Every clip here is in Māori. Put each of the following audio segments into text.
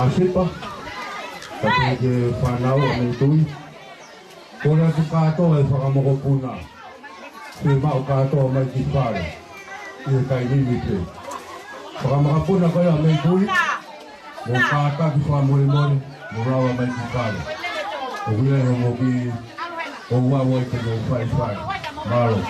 Asipa, kasi ke panau ang tui. Kona tu kato ay pakamokopuna. Si mau kato may kipare. Iyo kay limite. Pakamakapuna kaya may tui. Mong kata di pamuli-muli, murawa may kipare. Uwilan mo mobi, uwawoy ka ng 5-5. Malo.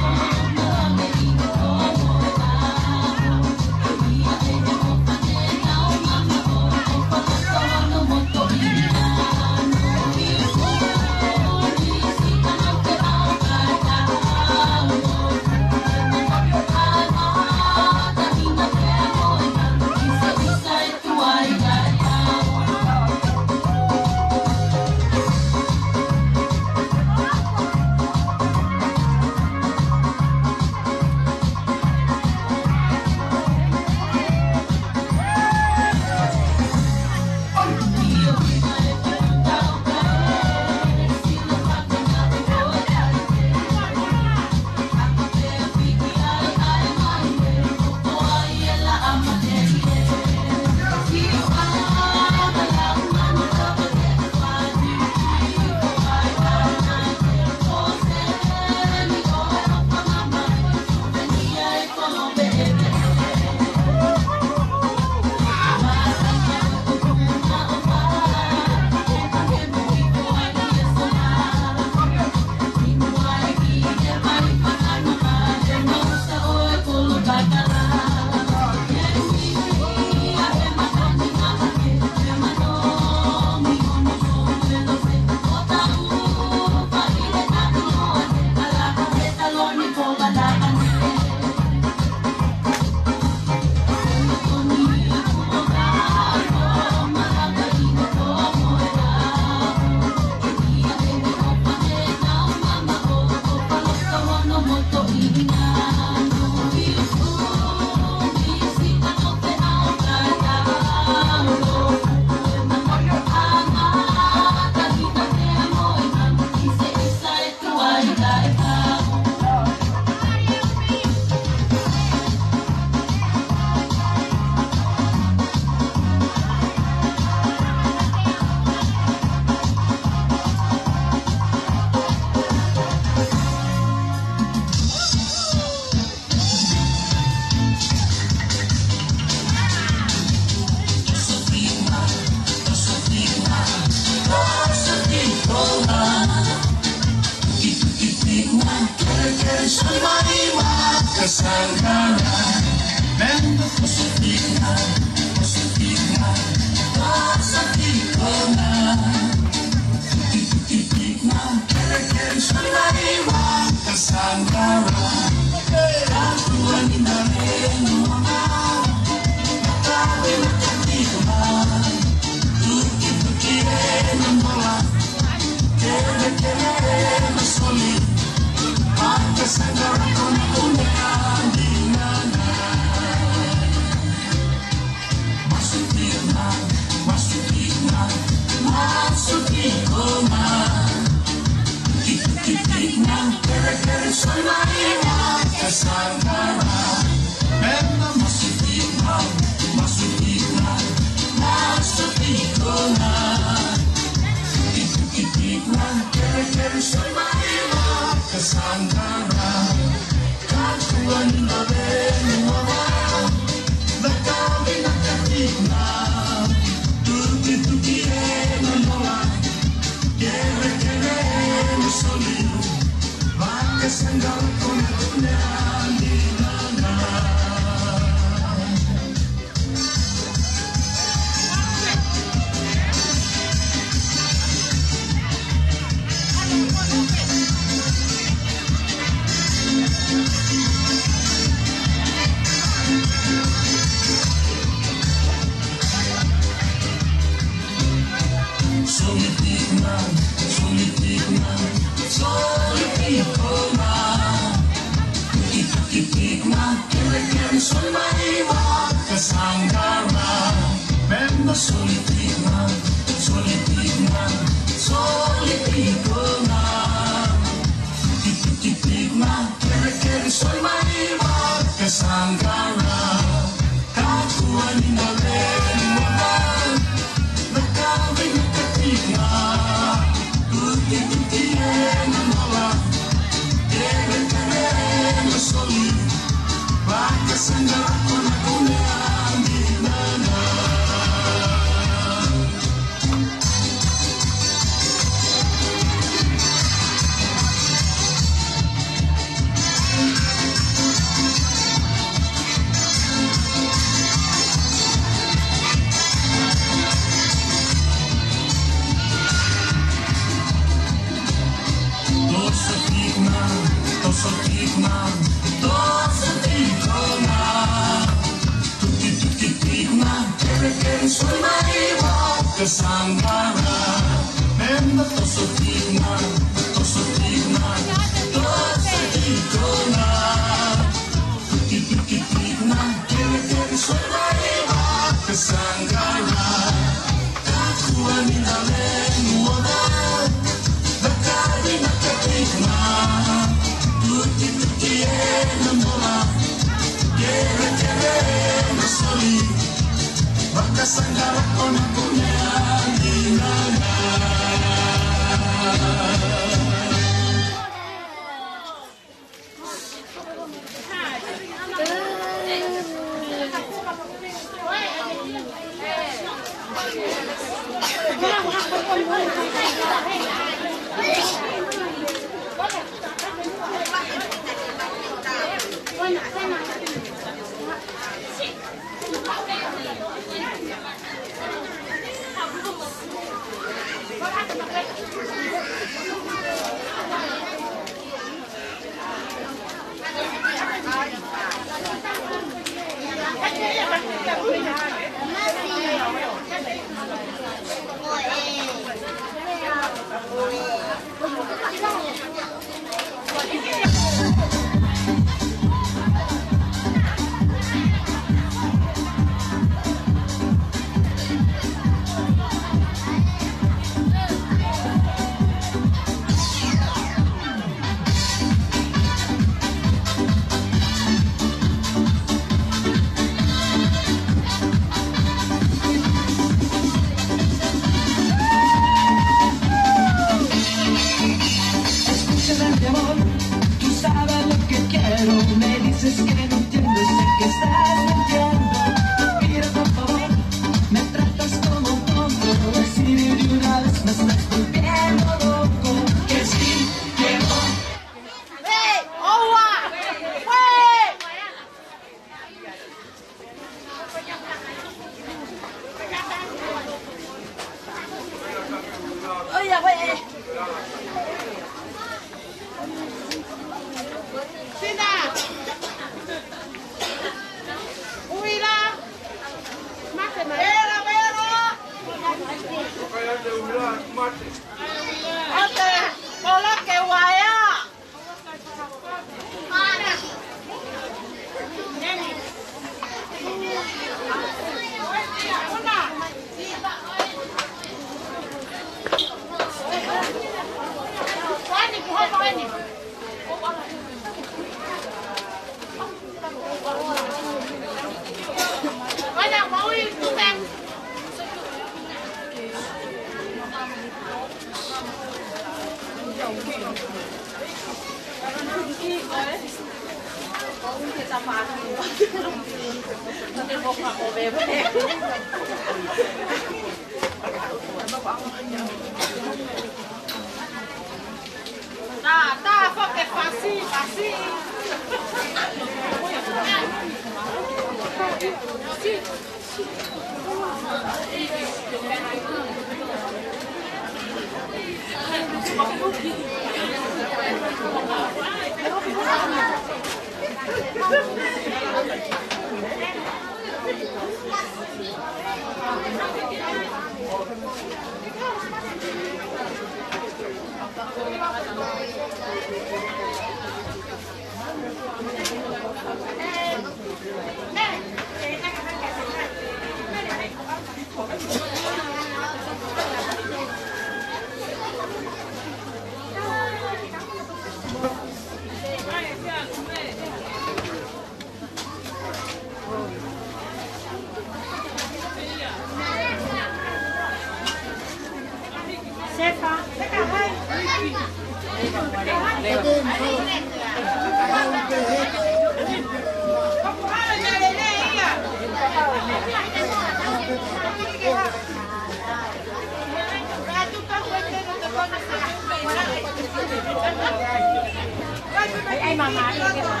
Ai mà đi cái này.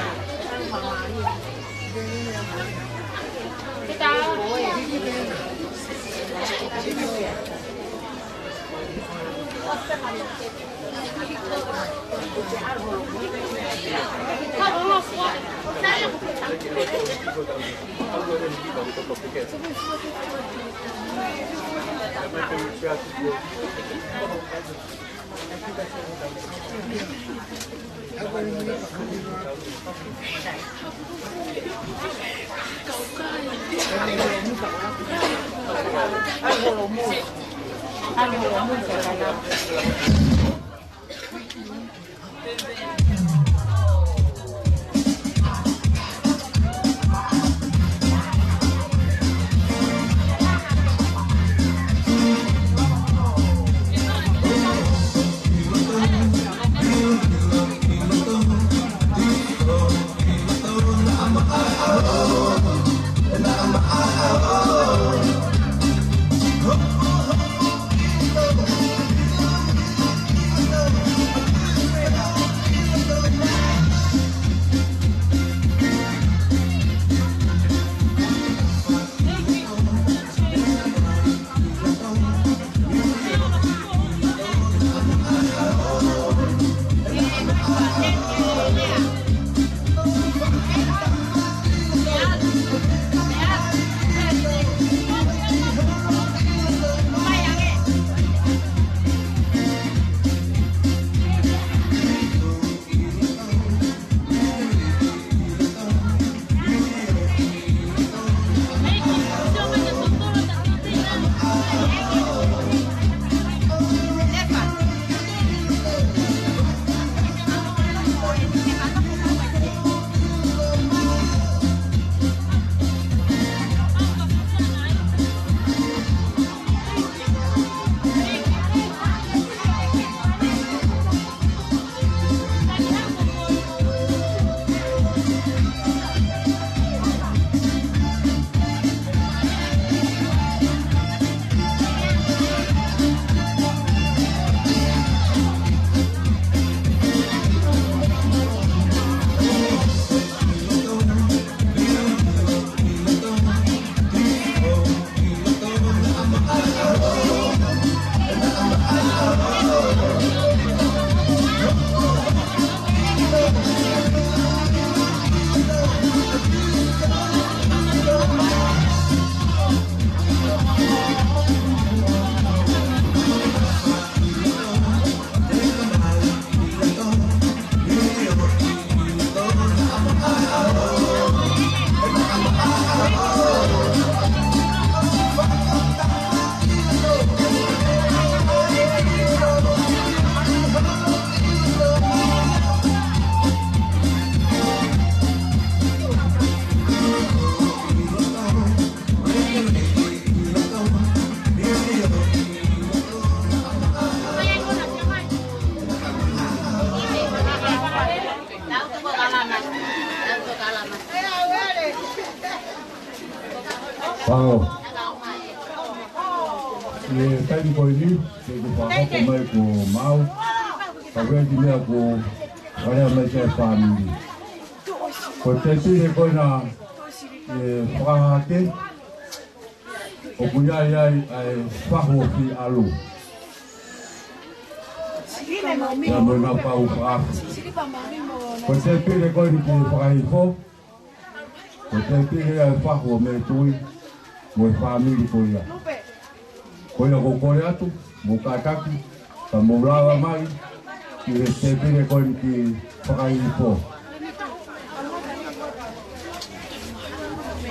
Cái tao. Tadi ko ini, jadi bapak pemain ko mau, tapi dia ko ada macam family. Ko tadi dia ko na fahate, ko punya ya fahofi alu. Ya mana pau fah. Ko tadi dia ko ni fahifo, ko tadi dia faho metui, mo family ko ya. Koina ko kore atu, mo kataki, ka mo rawa mai, ki te pere koini ki whakai po.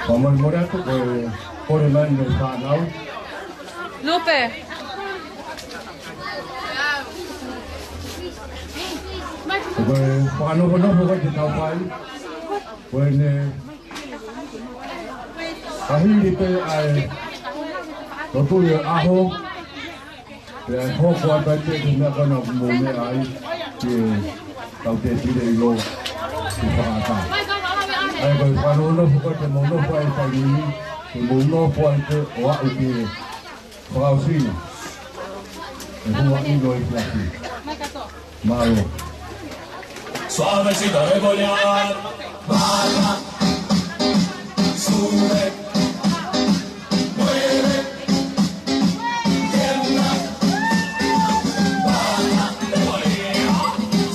Ka mai more atu, kore mai me whanau. Lupe! Koe whanoko kai te tau pai, koe ne kahiri pe ai Totoi aho, Kaya hoko at pati kina ka na muna ay tao te pide ilo si pakata. Ay kaya panuno po ka te muno po ay pagini si muno po ay te oa uti pakausin. E huwa ilo ay plati. Malo. Suavecito de golear, baja, sube, mueve, tiembla, baja, golea,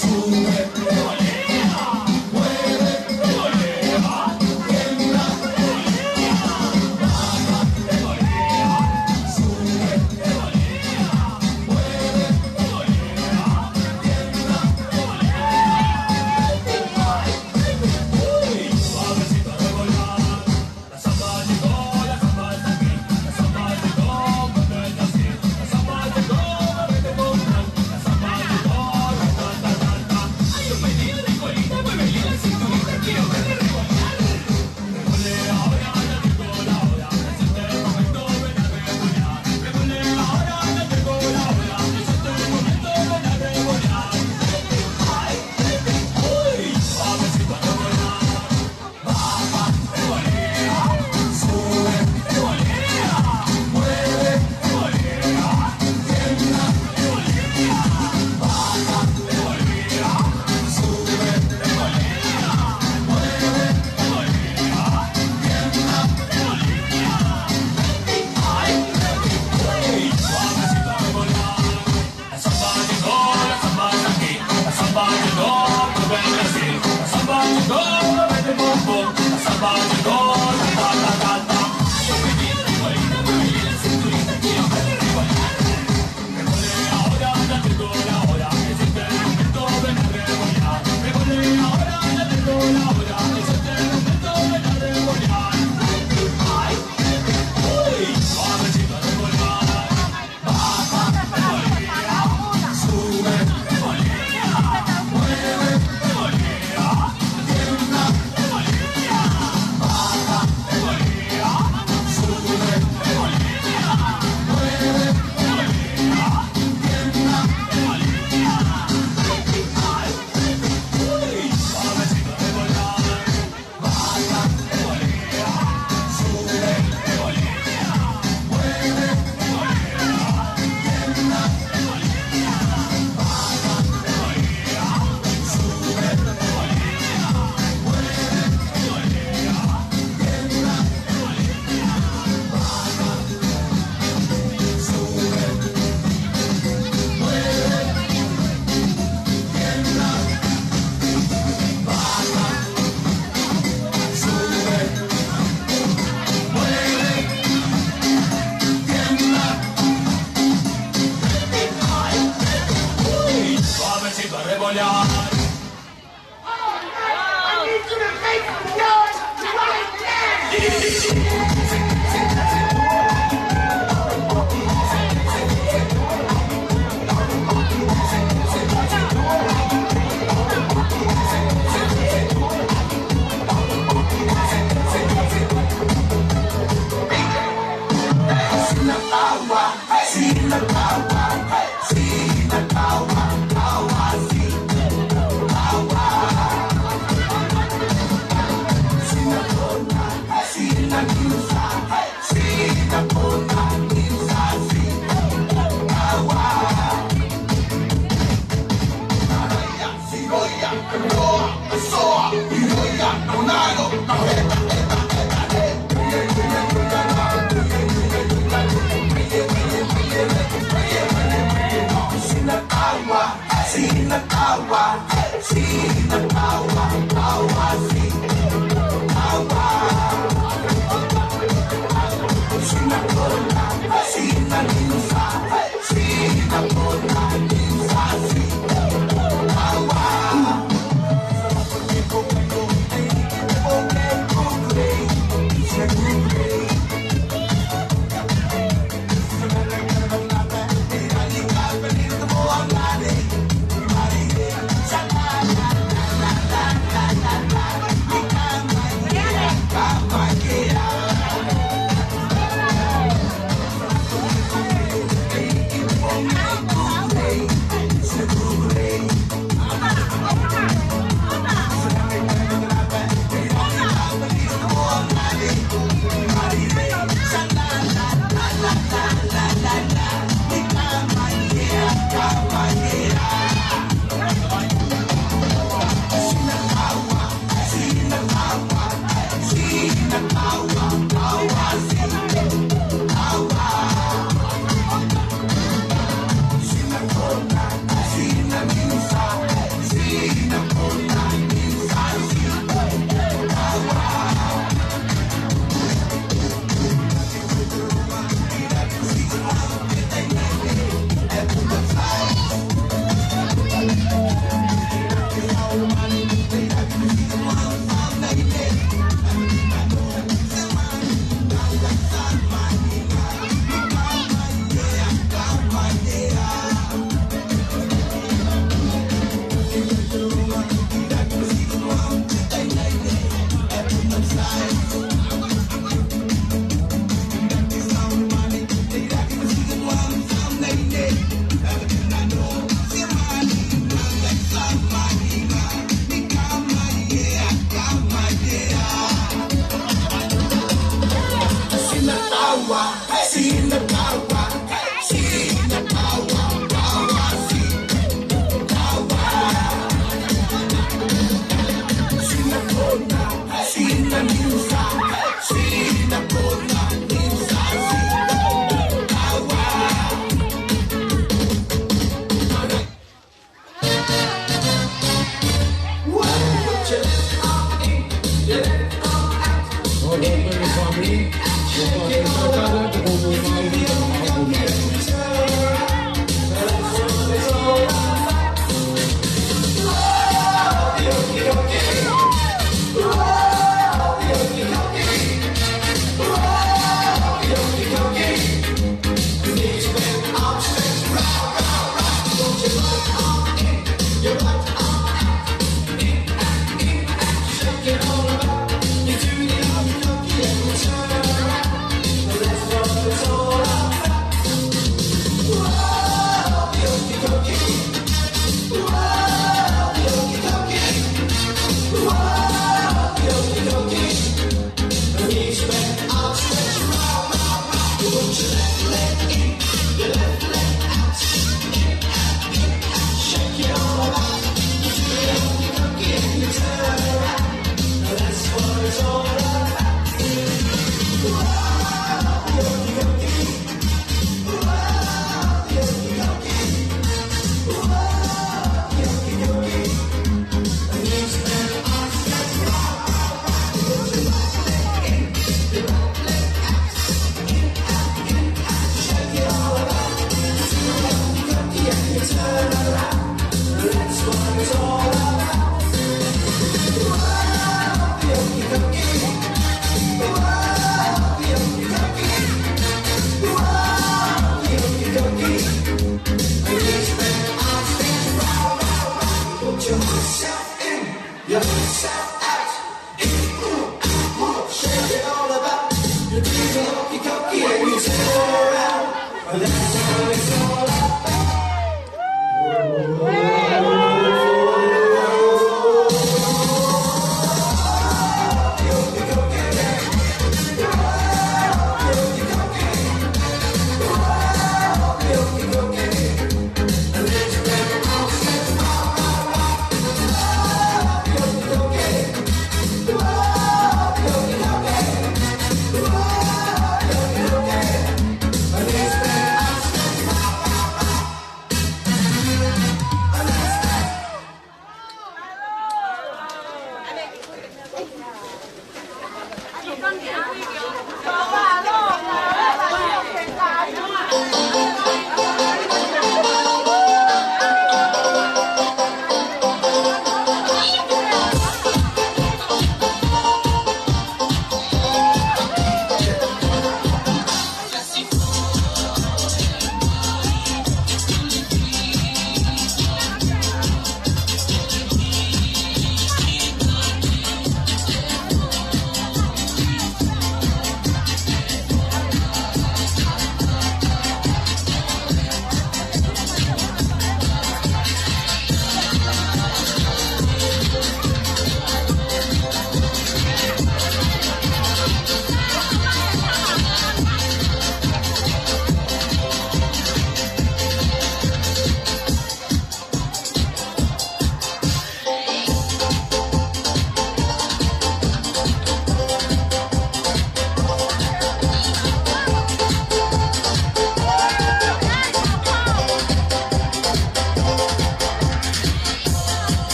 sube, golea, mueve, golea, tiembla, baja, golea, sube, golea, mueve, golea, tiembla, suavecito de volar, la samba llegó hasta aquí, la samba llegó, muévete así, la samba llegó, muévete con tal, la samba llegó, ta ta ta ta. Hay un pedido de colita, muévele la cinturita, quiero verle regolear. Revolea ahora, ya llegó la hora, es el momento, ven a regolear. Revolea ahora, ya llegó la hora, es el momento, ven a regolear. Ay, uy, suavecito de volar. Baja, revolea, sube, revolea, mueve, revolea, tiembla, revolea, baja, revolea, sube, revolea, mueve, revolea, tiembla, revolea. Ay, uy, suavecito de volar. La samba llegó, la samba está aquí, la samba llegó, muévete así, la samba llegó, muévete bom bom, la samba llegó, ta ta ta ta. Hay un pedido de colita, muévele la cinturita, quiero verle regolear. Revolea ahora, ya llegó la hora, es el momento, ven a regolear. Revolea ahora, ya llegó la hora, es el momento, ven a regolear. Ay, uy, suavecito de volar. Baja, revolea, sube, revolea, mueve, revolea, tiembla, revolea, baja, revolea, sube, revolea, mueve, revolea, tiembla, revolea. Ay, uy, suavecito de volar. Baja, revolea, sube, revolea, mueve, revolea, tiembla, revolea, baja, revolea, sube, revolea, mueve, revolea, tiembla, revolea, baja, sube, mueve, tiembla, baja, sube, mueve, tiembla. Ay, uy, suavecito a regolear.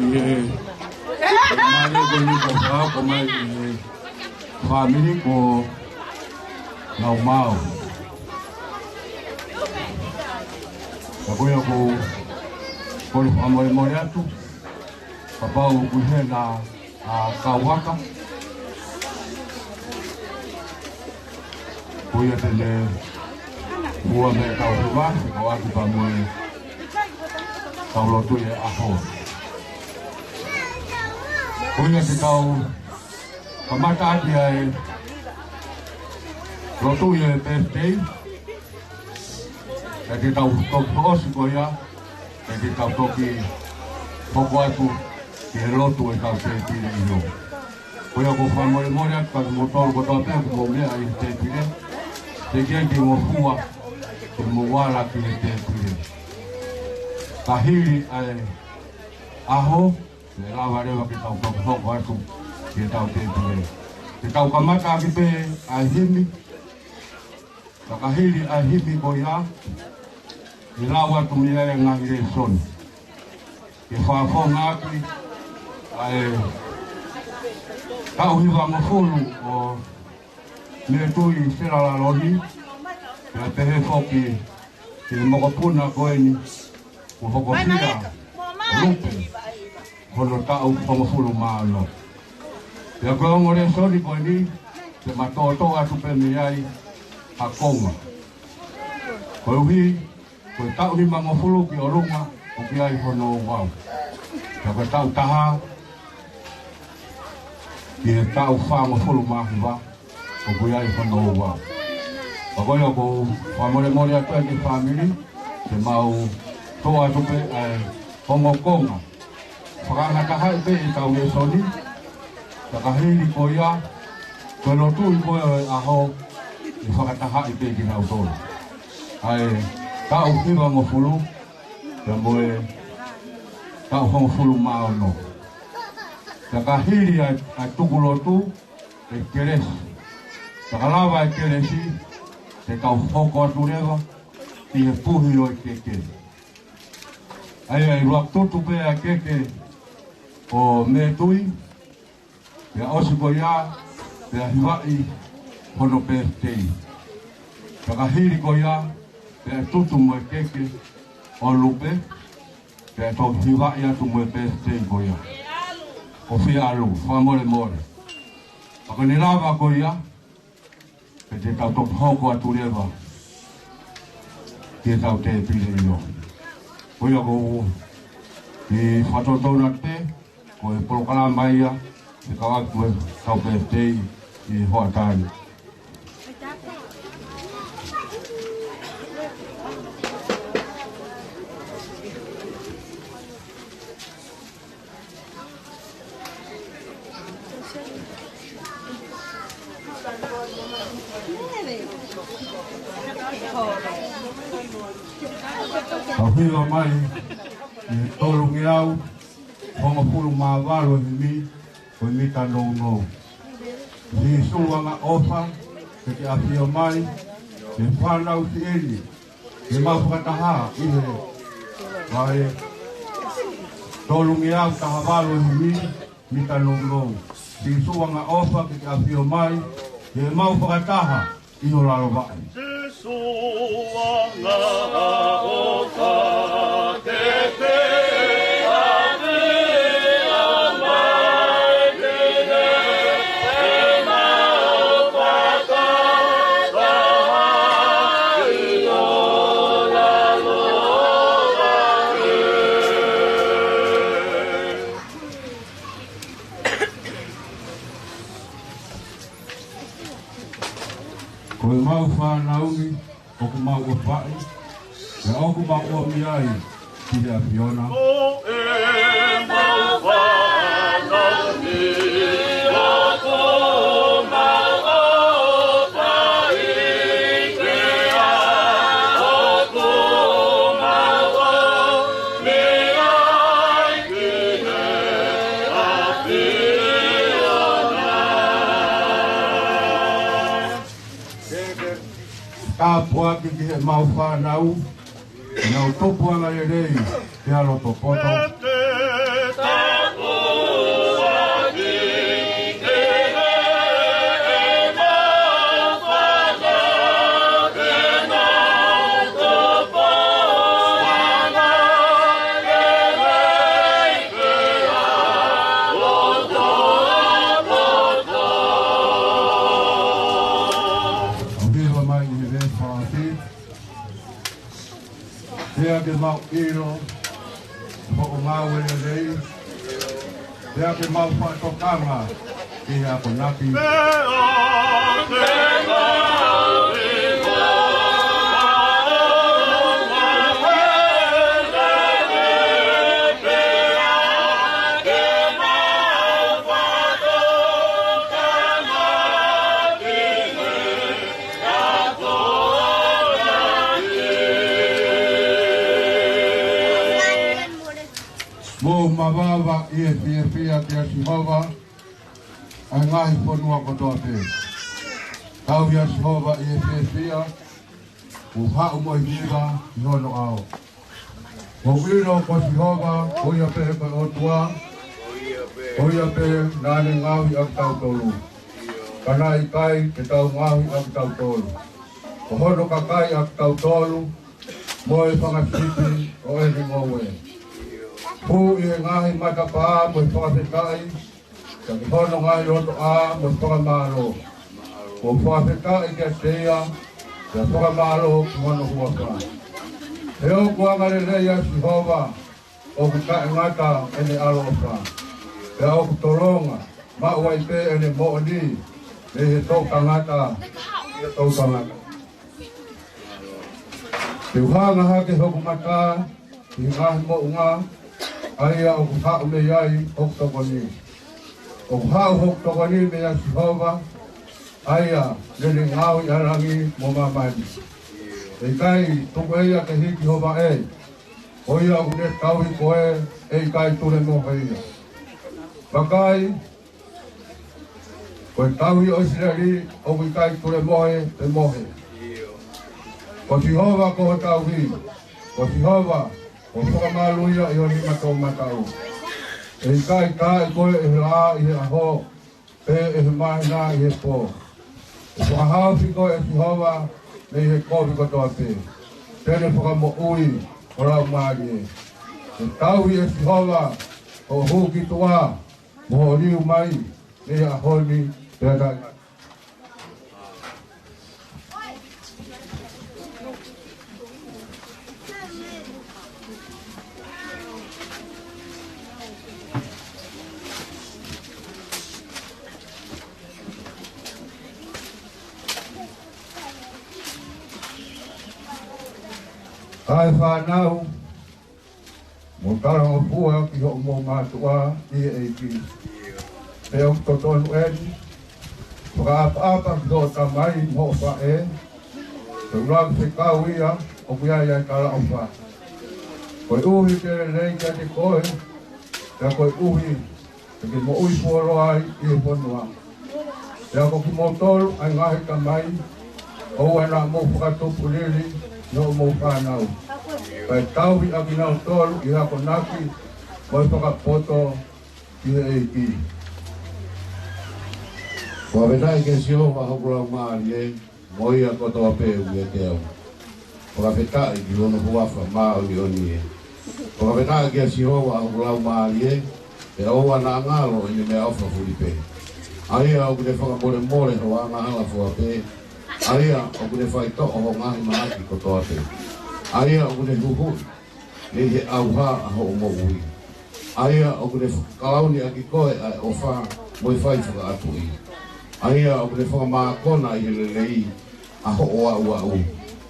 Mali ko ni ko sa ko mai family ko ngau mau. Ako ko amoi moi atu. Papa ko na kawaka. Kuya tele buah me kau rumah, kau aku pamoi kau lotu ya aho. Kuya si kau pemata dia lotu ya birthday. Jadi kau kos kuya, jadi kau toki poko aku di lotu ya kau birthday itu. Kuya ko pamoi moi aku motor ko topi aku mau dia birthday. Tegia ki ngofua ki mwala ki tetire kahiri ai aho le lava le ki tau ko watu ki tau tetire ki tau kamata ki pe ahimi kahiri ahimi ko ya ki lava tu mi le ngire son ki fa fo ngaki ai tau hiwa ngofulu o me tui sera la loni ya pehe foki ki mokopuna koeni ko hokofira lupe hono tau pomofulu malo ya ko ngore sori koeni te matoto atu pe miai akonga ko wi ko tau ni mangofulu ki orunga o ki ai hono wau ya ko tau taha ki tau fa mofulu mahiwa o kuya i whanau wā. Pakoia ko whamore atu ki family, te mau toa tupe hongo konga. Whakangataha i pe i tau e soni, takahiri ko ia, koe lotu i koe aho, i whakataha i pe ki nau tōru. Ai, tau hiwa ngofulu, te moe tau hongo fulu mao no. Takahiri a tuku lotu, e keresi. Takalawa e keresi, te kau hoko atu rewa, i he puhi o i keke. Ai ruak tutu pe a keke o me tui, pe a osi ko ia, pe a hiwai hono pe tei. Takahiri ko ia, pe a tutu mo e keke o lupe, pe a tau hiwai atu mo e pe tei ko ia. O fi alu, whamore more. Ako nilawa ko ia, pe te tau topu hoko atu rewa, te tau te pile ino. Koia ko i whatotona te, ko e polokala mai ia, te kawaki e tau pe tei i hoa tāni. Hiwa mai, i tolu ngi au, hongo pulu mawalo ni mi, ko mi ta nou nou. Ni suwanga ofa, ke ki apio mai, ke whanau si eni, ke mau whakataha, ihe, vai, tolu ngi au tahavalo ni mi, mi ta nou nou. Ni suwanga ofa, ke ki apio mai, ke mau whakataha, iho lalo vai. Suanga oka te te ane amai te ne e mau paka taha i o lalo vare. Koe mau whanaungi, oku mau o whae, e oku mau o miai, ki rea Fiona. O e mau whanaungi, oku mau o whae, rea oku mau o miai, ki rea Fiona. Ka pua ki he mau whanau, nau topu anga e rei, te alo to poto. Pea ke mau iro, mo mau ele lei. Pea ke mau whaatokanga, ki hea konaki. Mo mawawa i e pia te Sihova, ai ngahi whanua kotoa te. Tau ia Sihova i e pia, u hau mo i hiva i hono ao. Mo wino ko Sihova, o ia pe ko otua, o ia pe nane ngawi ak tau tolu. Kana i kai te tau ngawi ak tau tolu. O hono kakai ak tau tolu, mo e whangasiti o e ni ngowe. Pu i ngahi mata paa mo i whakawhetai, ka ki hono ngai roto a mo i whakamaro. Mo whakawhetai kia teia, kia whakamaro ki hono huaka. He o kuangare leia Sihova, o ku ka ngata ene alofa. He o ku toronga, ma uai pe ene mooni, le he tau tangata, ia tau tangata. Te uhanga hake hoku mata, ki ngahi mo unga, aia o ku hau me iai hok tokoni. O ku hau hok tokoni me ia Sihova, aia lele ngau i arangi mo mamani. E kai tuku eia ke hiki hova e, o ia o ne tau i koe e kai ture mo heia. Pakai, koe tau i Oisirari o ku kai ture mohe e mohe. Ko Sihova ko tau hi, ko Sihova, o whakamaluia i o ni matou matau. E kai ka i koe e la i he aho, pe e he mahina i he po. E whakahau si koe e Sihova, me i he kofi katoa pe. Tene whakamo ui, o rau maari e. E tau i e Sihova, o huki tua, mo riu mai, me i aho ni, pe a kai. Ai whanau, mo tala o pua ki ho mo matua i e ki. Pe o totonu eni, whakaapa ki ho tamai mo wha e, te ulang se kau ia, o kuia ia kala o wha. Koe uhi te rei kia te koe, te koe uhi, te ki mo ui puoro ai i e ponua. Te ako ki mo tolu ai ngahi tamai, o ena mo whakatupu lili, no mo whanau. Pai tau i akinau tolu i hako naki, mo i whakapoto i he eiki. Kua wenai ke Sihova hokulau maari e, mo ia kotoa peu i e teo. Kua wetai ki hono huafa maa i oni e. Kua wenai ke Sihova hokulau maari e, e oua na ngalo i ni mea ofa fulipe. Aia o kune whakamore more ho anga hala fua pe, aia o kune whai to'o ho ngahi maaki kotoa pe. Aia o kune huhui, ne he auha a ho o mo ui. Aia o kune kalauni a ki koe a o wha moi whai whaka atu i. Aia o kune whakamākona i hele lei a ho o au au.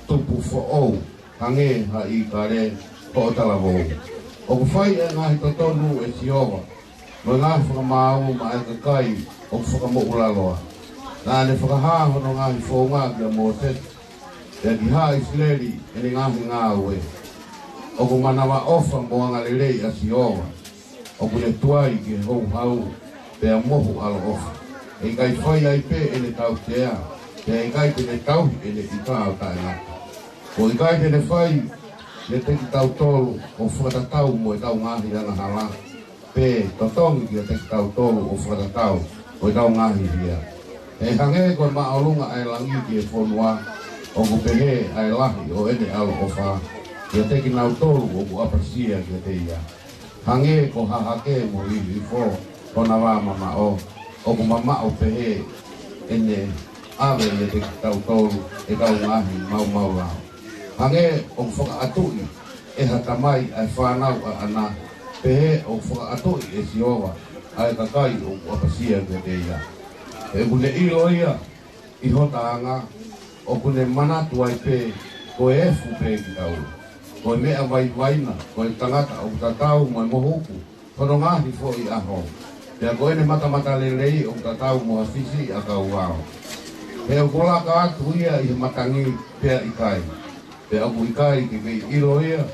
Tupu fo ou, kange ha i kare ho o talavou. O ku whai e ngahi totonu e Sihova, no ngahi whakamāu ma e kakai o ku whakamo'ulaloa. Nā ne whakahaho no ngahi whonga kia mō tete. Te ki haa Israeli e ni ngahi ngā ue. O ku manawa ofa mo anga lelei a Sihova. O ku ne tuai ki hou hau pe a mohu alo ofa. E kai whai ai pe e ne tau tea. Te e kai te ne tau e ne ki tāo tae ngata. O i kai te ne whai ne te ki tau tolu o whakatatau mo e tau ngahi ana hala. Pe totongi ki a te ki tau tolu o whakatatau o e tau ngahi hia. E hange koe maolunga ai langi ki e whonua. O ku pehe ai lahi o ene alo o wha, kia teki nau tolu o ku apasia kia te ia. Hange ko hahake mo i fo, kona wā mama o ku mama o pehe ene awe ne teki tau tolu e kau ngahi mau mau lao. Hange o ku whaka atui, e hatamai ai whanau a ana pehe o whakaatoi e siowa ai kakai o wapasia ke te ia. E kune ilo ia i hotaanga o kune manatu ai pe ko e efu pe ki tau. Ko e mea vai vaina, ko e tangata o tatau mai mohuku, kono ngahi fo i aho. Pea ko ene mata lelei o tatau mo hafisi a kau wao. Pea kola ka atu ia i matangi pea ikai. Pea ku ikai ki mei ilo ia,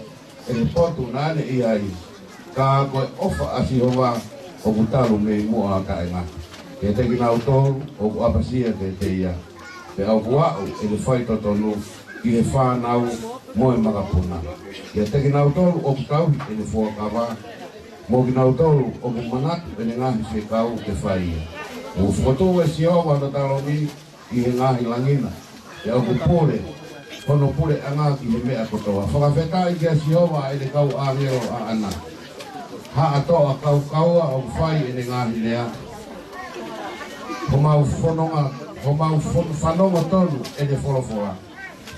e potu nane i ai. Ka koe ofa asihowa o kutalu mei mua ka e ngata. Ke teki nau tolu o ku apasia ke te ia. Pea o kuau e le whai totonu i he whanau moe makapuna. Ke teki nau tolu o kutau e le fuakawa. Mo ki nau tolu o ku manatu e le ngahi se kau ke whai ia. O whakatu e siowa na talomi i he ngahi langina. Pea o ku pole, kono pole anga ki he mea kotoa. Whakawheta i kia siowa e le kau angero a ana. Ha atoa kau kaua o whai e le ngahi lea. Ho mau whanonga tonu e le wholofoa.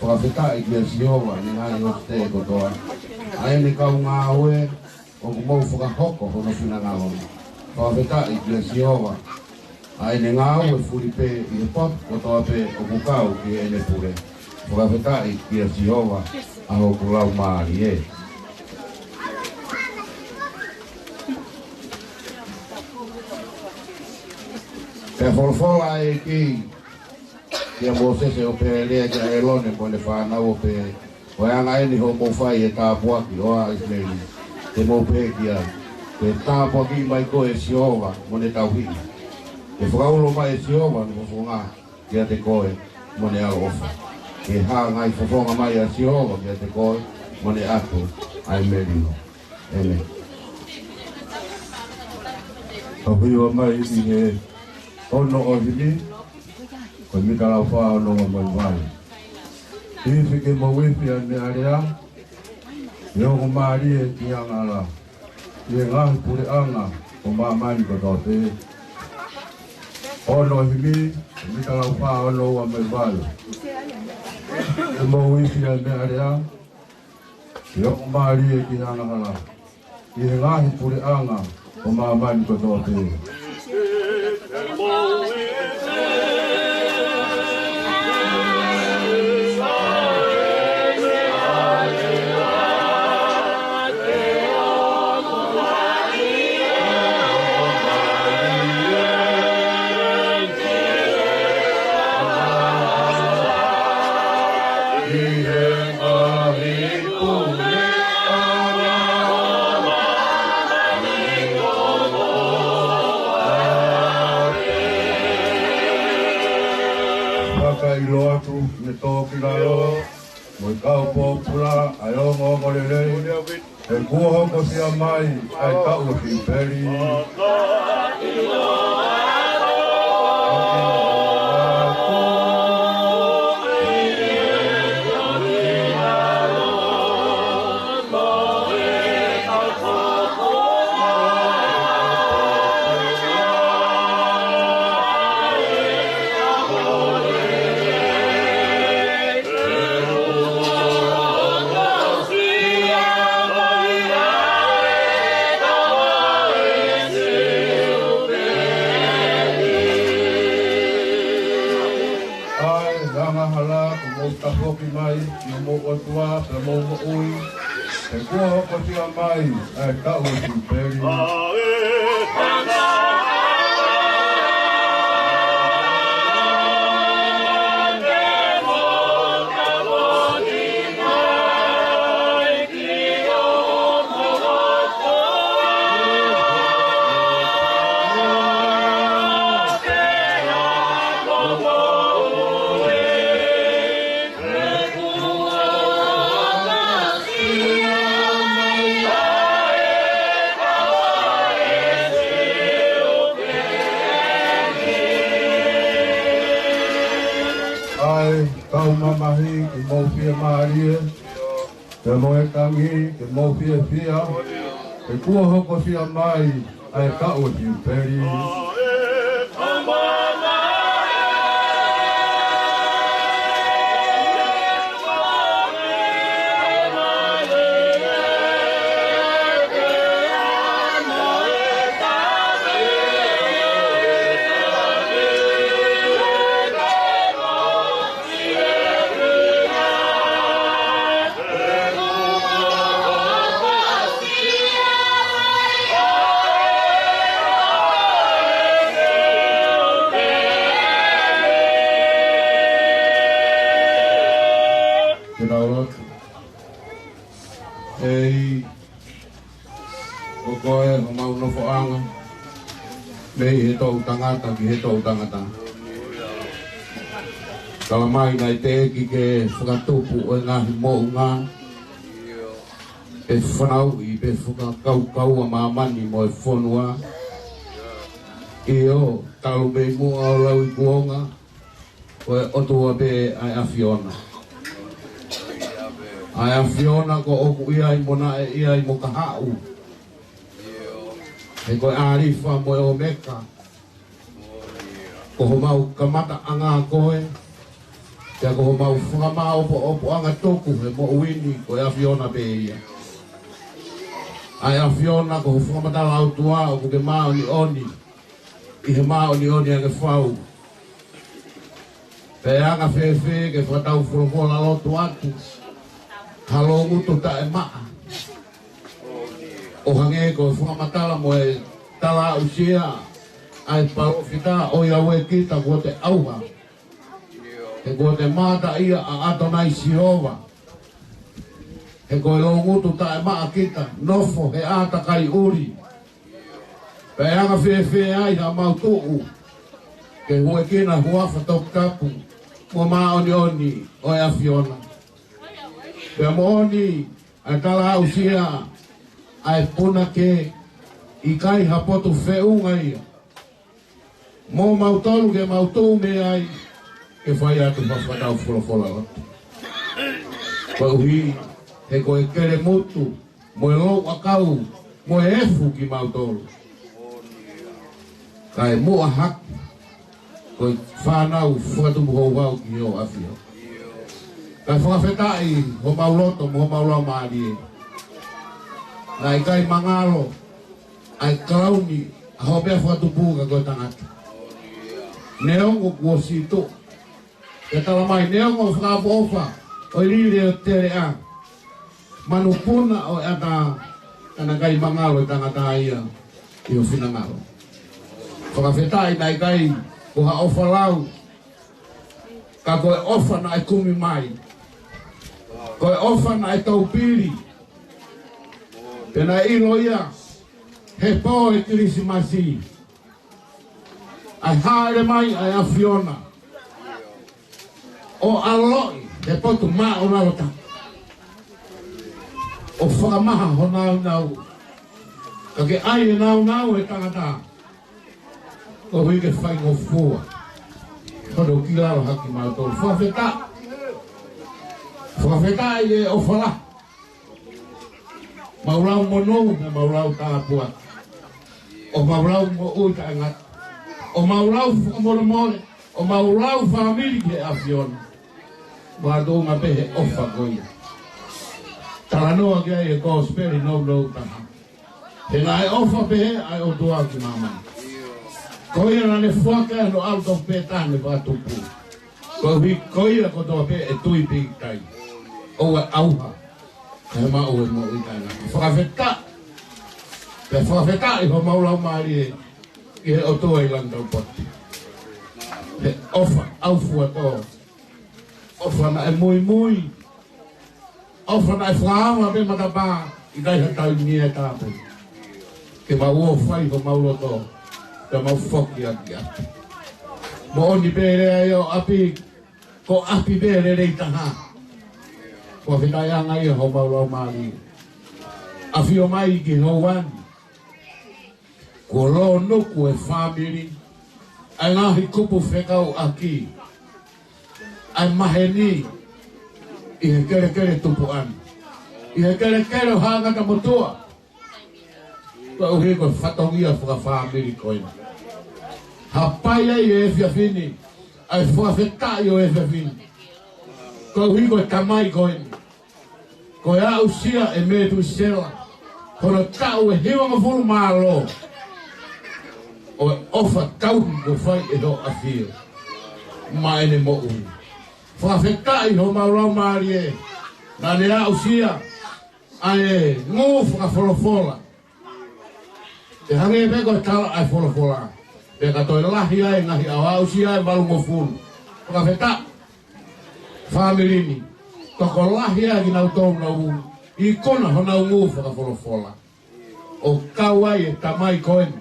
Whakawheta i kia siowa ni ngahi o te kotoa. Ai ne kau ngā oe o ku mau whakahoko hono whina ngā honi. Whakawheta i kia siowa. Ai ne ngā oe furipe i le pot kotoa pe o ku kau ki e le pure. Whakawheta i kia siowa a ho ku lau maari e. Pea wholofola e ki kia mōsese o pe lea kia e lone ko le whanau o pe o e anga eni ho mō whai e tāpuaki o a Isleli te mō pe kia te tāpuaki mai ko e siowa mo ne tauhi e whakaulo mai e siowa ni whonga kia te koe mo ne alo ofa e ha ngai whonga mai a siowa kia te koe mo ne atu ai merino ene Kapiwa mai i he ono o hili, ko mika lau wha ono wa mai vai. I whike mawipi a ne area, i o maari e ki anga la, i e ngahi pure anga o maamani ko tō te. Ono hili, ko mika lau wha ono wa mai vai. I mawipi a ne area, i o maari e ki anga la, i e ngahi pure anga o maamani ko tō te. Me toki lalo, mo kau popula, ai o mo morelei, e kua hoko si a mai, ai kau ki peri. E kua hoko si a mai, ai kau ki peri. Kau mamahi ki mau fia maharia, te moe tangi ki mau fia fia, e kua hoko fia mai ai kau ki peri. Raulot. Ei, kokoe o mau no foanga. Nei he tau tangata ki he tau tangata. Kalamai nai te eki ke whakatupu o ngahi mo ngā. E whanau i pe whakakau a mamani mo e whanua. I o talu mei mua o lau i kuonga. Ko e otua pe ai a Fiona. Ai a Fiona ko oku ia i mona e ia i mo kahau. E koe arifa mo e o meka. Ko ho mau kamata anga koe. Tia ko ho mau whangama opo anga toku he mo uini ko e a Fiona pe ia. Ai a Fiona ko ho whangamata lau tua o kuke mao ni oni. I he mao ni oni anga whau. Pe anga whewhe ke whatau wholofola lotu atu. Halo mutu ta e maa. O hange ko whakamatala mo e tala usia. Ai parofita o ia we kita ko te auha. He ko te mata ia a Adonai Sihova. He ko e lo mutu ta e maa kita. Nofo he ata kai uri. Pe anga whewhe ai ha mau tuu. Ke hue kina huafa tok kapu. Mo maoni oni o e a Fiona. Pe mooni a tala usia ai puna ke i kai hapotu whiunga ia. Mo mautolu ke mautou me ai ke whai atu mawhatau wholofola atu. Ko uhi he ko e kere mutu mo e lo wakau mo e efu ki mautolu. Kai mua haki ko e whanau whakatumu hou wau ki o awhio. Kai whakawhetai ho mauloto mo ho maulau maari e. Nai kai mangalo ai klauni a ho bea whakatupu ka koe tangata. Neongo kua sito. E tala mai neongo whakapofa o rire o tere a. Manupuna o ata kana kai mangalo tangata ia i o whinangalo. Whakawhetai nai kai ko ha ofa lau. Ka koe ofa na e kumi mai. Koe ofa na e taupiri. Pena ilo ia. He po e Kirisimasi. Ai haere mai ai a Fiona. O aloi. He potu maa o narota. O whakamaha ho nau. Ka ke ai e nau e tangata. Ko hui ke whai ngo fua. Kono kilaro haki mātou. Whawheta. Whawheta i e o whala. Maurau monou me maurau tāpua. O maurau mo ui ka ngat. O maurau whakamore. O maurau whamiri ke a Fiona. Mātou ngā pehe ofa koia. Taranoa kia i e kōsperi no taha. He ngā e ofa pehe ai o tua ki mamani. Koia na ne whaka no auto petane watupu. Koia ko toa pe e tui pikai. O e auha. He mau e mo itana. Whakawheta. Pe whakawheta i ho maulau maari e. I he o toa i landau poti. He ofa, aufua toa. Ofa na e mui. Ofa na e whaama pe matapā. I dai hatau ni e tāpu. Ke mau o whai ho maulau toa. Ka mau whoki aki atu. Mo oni pere ai o api, ko api pere rei taha. Ko whitai anga i ho maulau maari. Awhi o mai ki ho wani. Ko lo nuku e whamiri. Ai ngahi kupu whekau aki. Ai maheni. I he kere tupu ani. I he kere hangata motua. Ko uhi ko whatongia whaka whamiri koina. Hapai ai e whiawhini. Ai whawhetai o e whiawhini. Ko hui koe tamai koini. Ko e au sia e me tu sela. Kono tau e hiwanga furu mālo. O e ofa tauhi ko whai e ho a whio. Mai ne mo ui. Whawhetai ho maurau maari e. Nā ne au sia. Ai e ngō whakawholofola. Te hange me koe tala ai wholofola. Te katoe lahi ai ngahi au au si ai walu mo fulu. Whakawheta. Whamerini. Tokolahi a gina utau na u. I kona hona ungu whakawholofola. O kawai e tamai koen.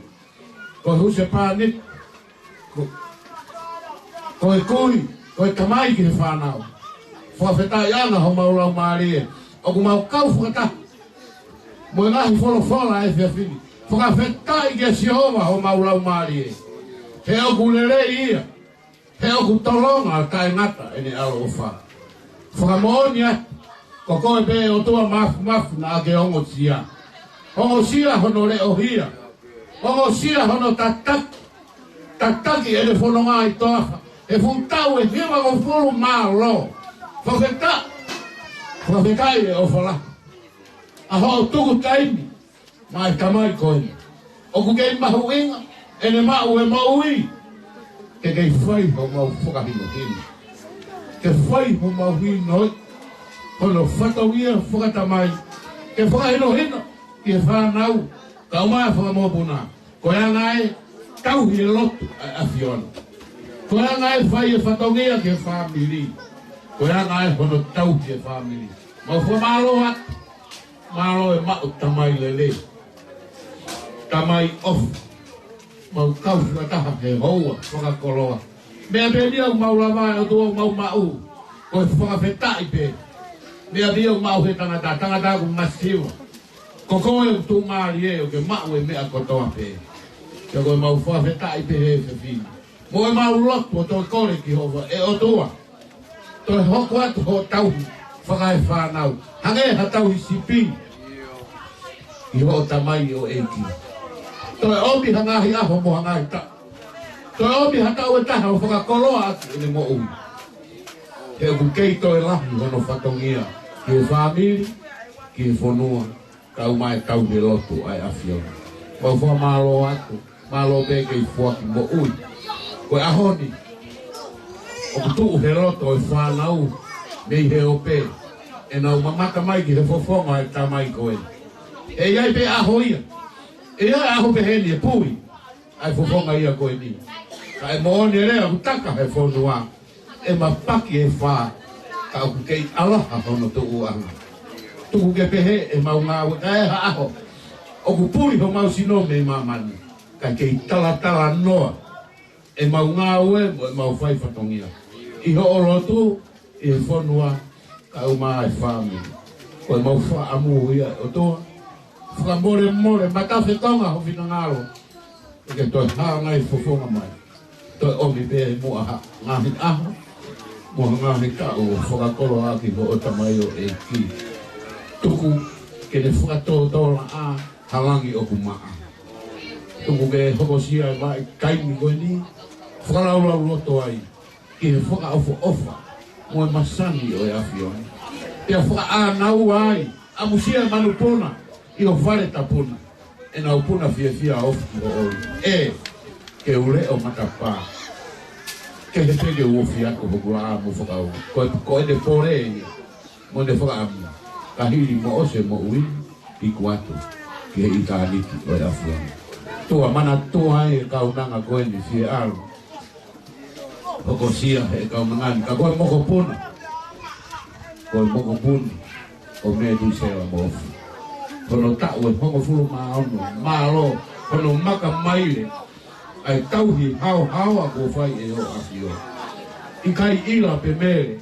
Ko huse pānik. Ko e kui. Ko e tamai ki he whanau. Whawhetai anga ho maulau maari e. O ku mau kau whakata. Mo e ngahi wholofola e whiawhini. Whakawhetai ki a Jehova ho maulau maari e. He o ku lere ia. He o ku tolonga kai ngata e ne alo o wha. Whakamooni atu. Ko koe pe o tua mafu na ake ongo sia. Ongo sia hono le o hia. Ongo sia hono tataki. Tataki e le whanonga i toafa. E funtau e hiwa ko fulu maa lo. Whaketa. Whaketai e o whala. Aho o tuku taimi. Mai tamai koe. O ku kei mahu inga. E ne mau e maui. Ke kei whai ho mau whakahino hini. Ke whai ho mau hino. Hono whatawia whakatamai. Ke whakahino hino. Ke whanau. Ka umai whakamopuna. Ko ea ngai tauhi e lotu a Fiona. Ko ea ngai whai e whatawia ke whamiri. Ko ea ngai hono tauhi e whamiri. Mau whamalo atu. Malo e mau tamai lele. Tamai off. Mau kau whakataha he hoa whakakoloa. Mea pēnia mau lamai o tua mau mau. Ko e whakawhetai pē. Mea pēnia mau he tangata. Tangata ku masiwa. Ko koe o tu maari e o ke mau e mea kotoa pē. Kia koe mau whakawhetai pē he whiwhini. Mo e mau lotu o toi kore ki hova. E o tua. Toi hoko atu ho tauhi. Whakae whanau. Hange ha tauhi sipi. I ho tamai o eiki. Toi omi hangahi aho mo hangahi ta. Toi omi hatau e taha o whakakoloa atu ene mo ui. He ku kei toi lahi hono whatongia. Ki e whamiri, ki e whanua. Kau mai tau me lotu ai Fiona. Mau wha malo atu. Malo pe kei whaki mo ui. Koe ahoni. O ku tuu he roto e whanau. Nei he ope. E nau mamata mai ki he whawhonga e tamai koe. E iai pe aho ia. E iai aho pe heni e pui. Ai whawhonga ia koe ni. Ka e mooni e rea hutaka he whanua. E mapaki e wha. Ka ku kei alaha hono tuu anga. Tuku ke pehe e mau ngāwe. Ka e ha aho. O ku puri ho mau sinome e mamani. Ka kei tala noa. E mau ngāwe mo e mau whai whatongia. I ho oro tu. I he whanua. Ka uma e whami. Ko e mau wha amu ia o toa. Whakamore matawhe tonga ho whina ngaro. E ke toi haa ngai whawhonga mai. Toi omi pe mua ha ngahi aho. Mua ngahi ka o whakakoro aki ho o tamai o e ki. Tuku ke ne whakatoa a halangi o kumaa. Tuku ke hokosia e vai kaimi koe ni. Whakaraulau roto ai. Ki he whakaofo ofa. Mua masani o e Fiona. Pea whakaanau ai. Amusia e manupona. I o whare tapuna. E nau puna fia ofu ki o oi. E, ke ure o matapā. Ke he pege uofi ako hoku a mo whakau. Ko e ne pore e. Mo ne whakaamu. Ka hiri mo ose mo ui. I kuatu. Ki he i tāniki o e Fiona. Tua mana tua e kaunanga koe ni fie alu. Hoko sia he kaunangani. Ka koe moko puna. Koe moko puna. O me du sewa mo ofu. Kono tau e hongo fulu maono, malo, kono maka maile, ai tauhi hao a ko whai e o Fiona. I kai ila pe mere,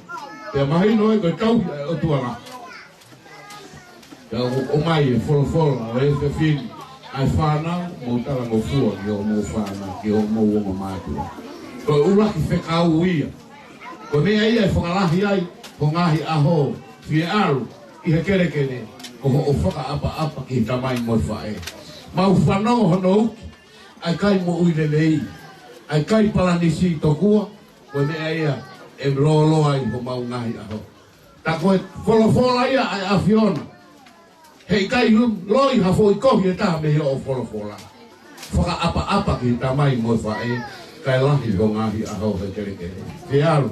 pe mahino e koe tauhi o tuanga. Pea o mai e wholofola, o e whiwhini, ai whanau, mo tala mo fua ki o mo whanau, ki o mo wonga mātua. Koe uraki whekau ia, koe mea ia e whakalahi ai, ko ngahi aho, fie aru, I he kere. Ko o whaka apa ki tamai mo whae. Mau whanau hono uki. Ai kai mo uilelei. Ai kai palanisi tokua. Koe mea ia e lolo ai ho mau ngahi aho. Ta koe wholofola ia ai Fiona. Hei kai loi hafo I kohi e taha me o wholofola. Whaka apa ki tamai mo whae. Kai lahi ho ngahi aho he kere. Te aru.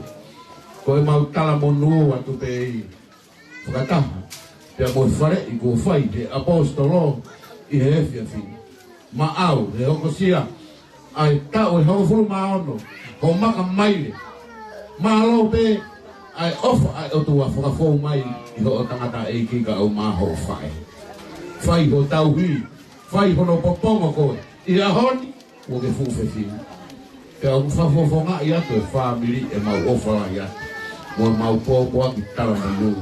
Koe mau tala mo nua tu pe I. Whakataha. Pea mo whare I ko whai te apostolo I he whiawhini. Ma au, he hoko sia. Ai tau e hoko furu maono. Ho maka maile. Ma alo pe ai ofa ai o tua whakafo mai i ho o tangata e ki ka o maho whai. Whai ho tauhi, whai hono popongo koe, i a honi, o ke fuwhewhi. Ke au whawhawhonga i atu e whamiri e mau ofara i atu. Mo mau pōpua ki tala manu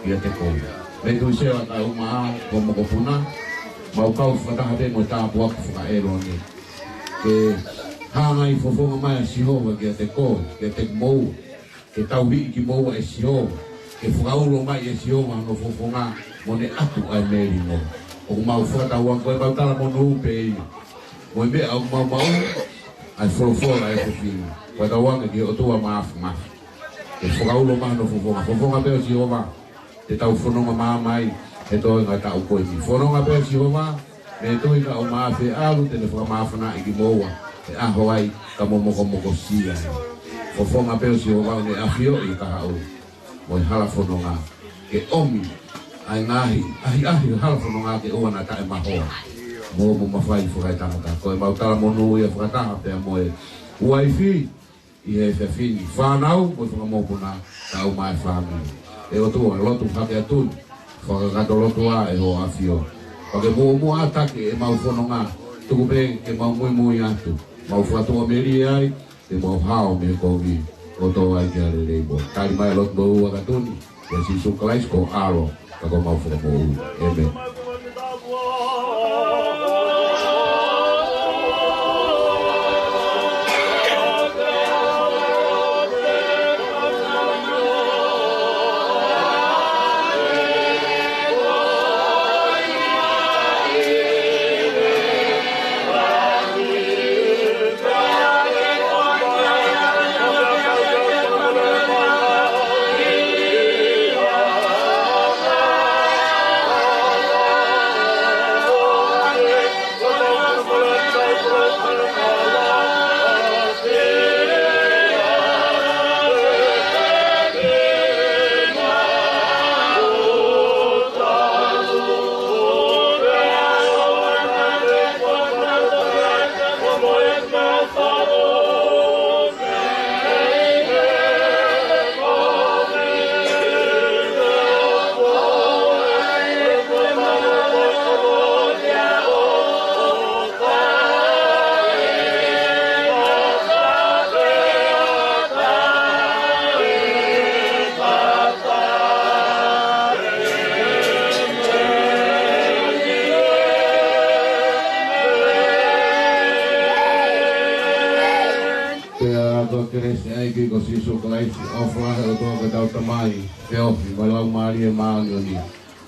i a te koe. Me tu sewa ta o maa ko moko puna, mau kau whataha te mo tāpua ki whakaero ni. Ke hanga i whawhonga mai a Sihova ki a te koe, ki a te mou, ke tauhi ki mou e Sihova, ke whakaulo mai e Sihova no whawhonga mo ne atu ai meri no. O mau whakataua koe mau tala mo nupe e ia. Mo i mea au mau ai whorofora e whawhina. Whakataua ki o tua maafu maafu. Ke whakaulo mai no whawhonga. Whawhonga peo Sihova, te tau whanonga maa mai, he toi ngā tau koe mi. Whanonga peo Sihova, me toi ka o maa whi alu, tene whakamāwhana i ki moua, e aho ai ka momoko sia. Whawhonga peo Sihova, ne awhio i ka hau. Mo i hala whanonga, ke omi, ai ngahi, ahi hala whanonga ke oana ta e mahoa. Mo mawhai whakai tangata, koe mautala monu i a whakataha pia moe. Uaifi, i he whiawhini, whanau, mo i whakamopuna, ta au mai whamini. E o tua, lotu whake atun, whakakato lotu a e ho awhio. Whake mua atake e mau whanonga, tuku pe ke mau mui atu. Mau whatua meri ai, te mau hao me kovi, o toa ai kia re reibo. Tari mai lotu mau ua katuni, e si sukalais ko aro, kako mau whanamo u. Amen.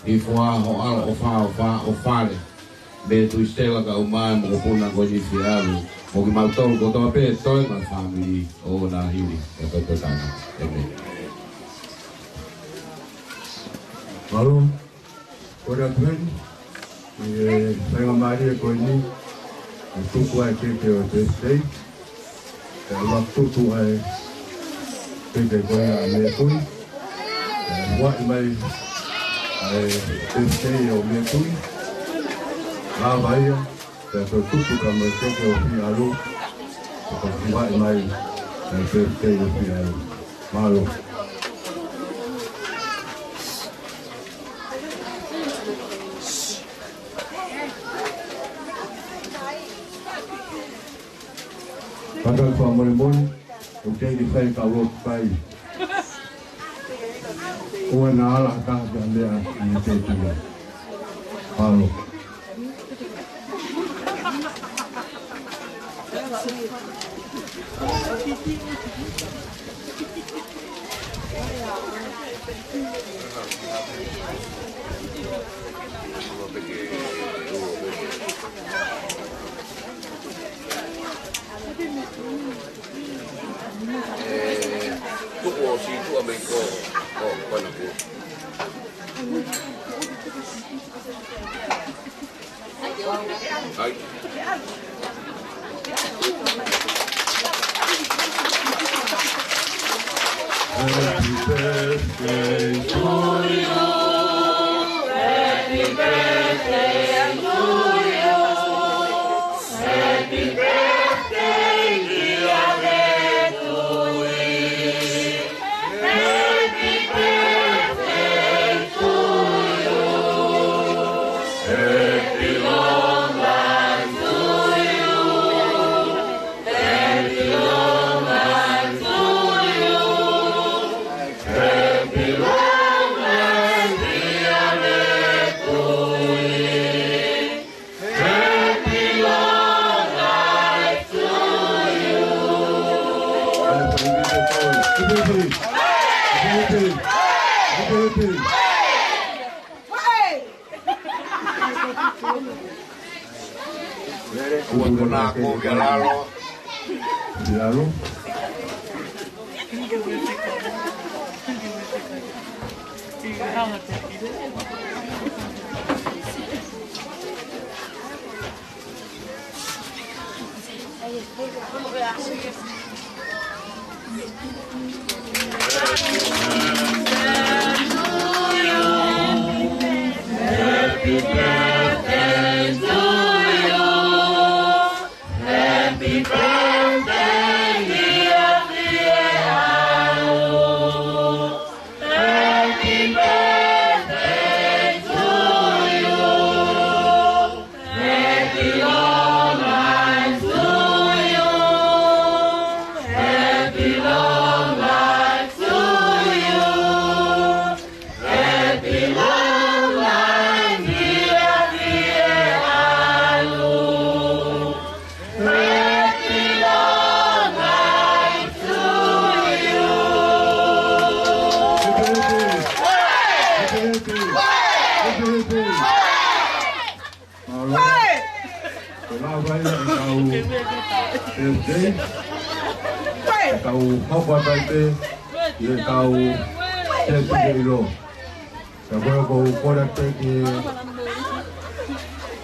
I fua ho ala o fale be tu stela ka umai mo puna ko ni fialu mo ki maltol ko to pe toi ma family o na hili e to tana amen. Malo ko da tuen e venga Maria ko ni tu ko ai ke o te stay e wa tu ai ke ko ya me ko wa mai este o me tui la vaya te to tupu ka me te o fi alu ko va mai este o fi alu malo Pada fa mo o te di fai ka lo pai o na ala ka de ni te tu halo tu si tu Ameriko oh bueno ay Happy birthday to you. Happy birthday to you. Happy birthday, dear Betty. Ua kona ko kia lalo. Lalo. Happy birthday to you. Happy birthday, dear Fiero. Happy birthday to you. Happy long life to you. Happy long life to you. Happy long life, dear Fiero. Happy long life to you. Kau hapa taite, ia kau te ilo. Kau kau kora taite,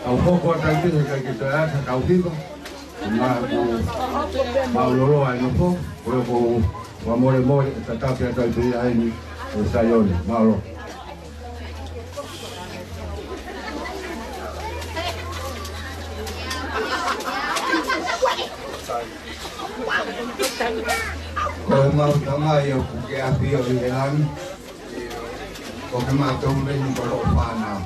kau hapa taite ia kita ada kau hidup. Mau lolo ai no po, kau kau more more tetap ya taite ai ni sayon mau. Kau mau tama yo ke api o ilan. Kau kema tu len kalau pana.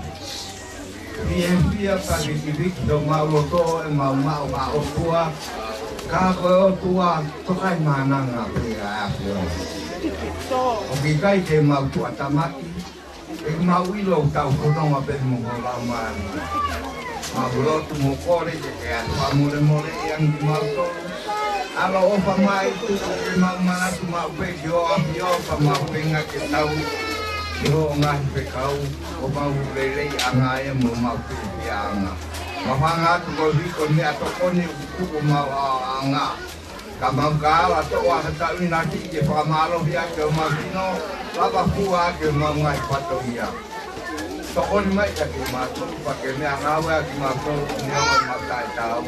Dia tadi tidik do mau to mau tua. Ka ko tua to kai mana ngapi api. Oke kai ke mau tu atamaki. E mau ilo tau ko no ma pe mo la man. Mau lo tu mo kore ke mole yang mau to. Alo ofa mai tu mana tu mau pe yo pa mau penga ke tau yo ngai pe kau o mau lele anga e mo mau pe anga mahanga tu ko ri ko ni ato ko ni ku mau anga ka mau ka la to wa ta ni na ti ke pa malo ya ke mau no lava kuwa ke mau ngai pato ya to ko ni mai ka ke mau pa ke ni anga wa ke mau to ni mau ta tau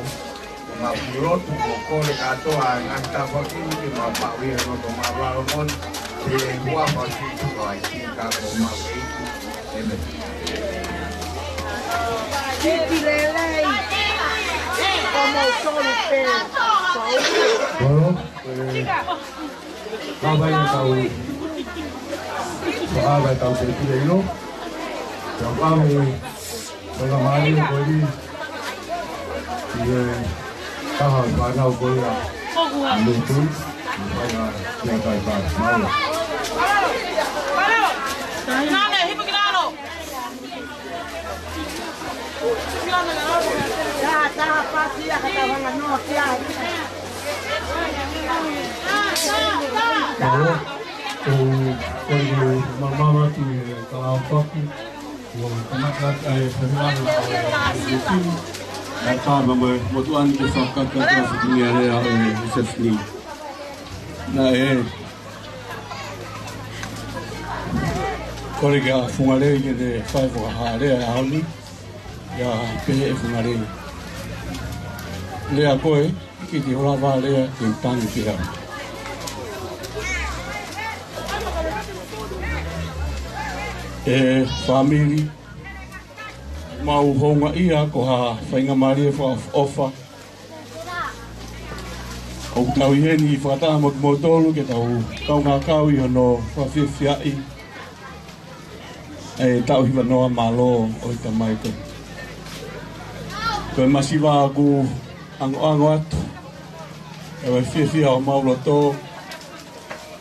ma puro tu ko le kato ang ta ko ki ma pa wi no to ma ba mon e bua pa si tu ko ai ka ko ma wi e me Chipi lele como solo pe Bueno, apa yang tahu? Apa yang tahu itu dia itu? Siapa yang mengamali koi? Dia tahu mana koi ya? Lutu, mana yang kaya mana? Nana, hipo kinalo. ya ta pasi ya kata wala no kia Kalau koi mama tu kalau pakai, kanak semua itu. Kata mama, motuan tu fakkat kata sekian ada sesli. Nah kolega fungale de five hare ahli ya pe fungale le akoi ki di ora vale in tan kira family mau honga ia ko ha fainga mari fa ofa o tau yeni fata mo modolo ke tau kau nga kau i no fa fiai tau hiwa noa malo o i tamai te. Koe masiwa aku ango atu. Ewa fia o maulo tō.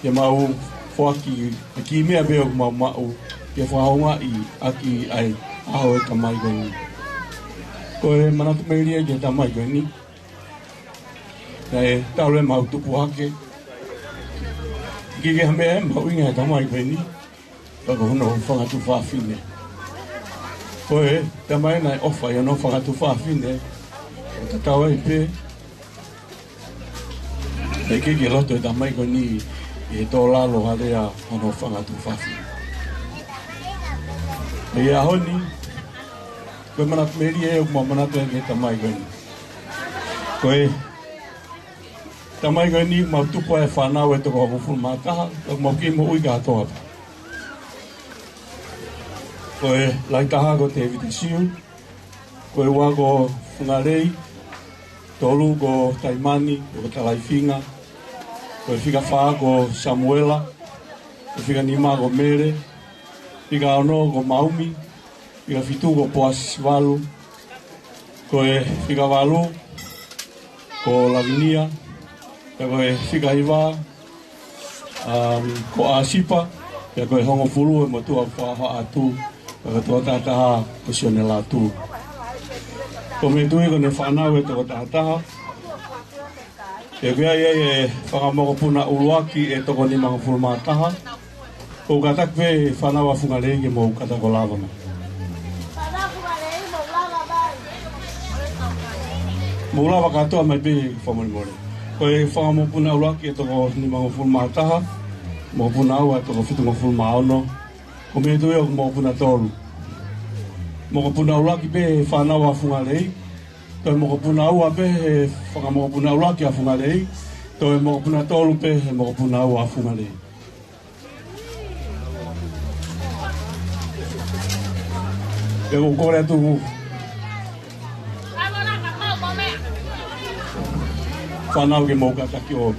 Ia mau whaki. Ki mea beo ku mau. Ia whaonga i aki ai aho e tamai koe. Koe manatu meiria ki tamai koe ni. Nei tau le mau tupu hake. Ki ke hamea mau inga e tamai koe ni. Pako hono whangatu whawhine. Koe, tamai nai ofa ia no whangatu whawhine. Tatau ai pe. E ke loto e tamai ko ni e tō lalo harea ono whangatu whawhi. E a honi, koe mana meri e o manatu e ke tamai ko ni. Koe tamai ko ni mau tupo e whanau e toko hawufu mātaha, o mau ki mo ui ka atoa. Koe laitaha ko te evite siu, koe wā ko whangarei, tolu ko taimani, ko talaifinga, koe whika whaa ko Samuela, koe whika nima ko Mere, whika ono ko Maumi, whika whitu ko Poasi Walu, koe whika walu ko Lavinia, koe whika iwa ko Asipa, koe hongo fulu e matua whaa atu, koe tua tataha ko Sionela atu. Ko me tui ko ne whanau e toko tātaha. E kia e whakamoko puna uluaki e toko ni mga fulmataha. Ko katakwe e whanau a whungarei ke mou katako lava mai. Mou lava katoa mai pe whamoni more. Ko e whakamoko puna uluaki e toko ni mga fulmataha. Moko puna au e toko whitunga fulmaono. Ko me tui o moko puna tolu. Moko puna ulaki pe whanau a whungarei. Toi moko puna ua pe he whakamoko puna ulaki a whungarei. Toi moko puna tolu pe he moko puna ua a whungarei. E ko kore atu whanau ke mou kataki o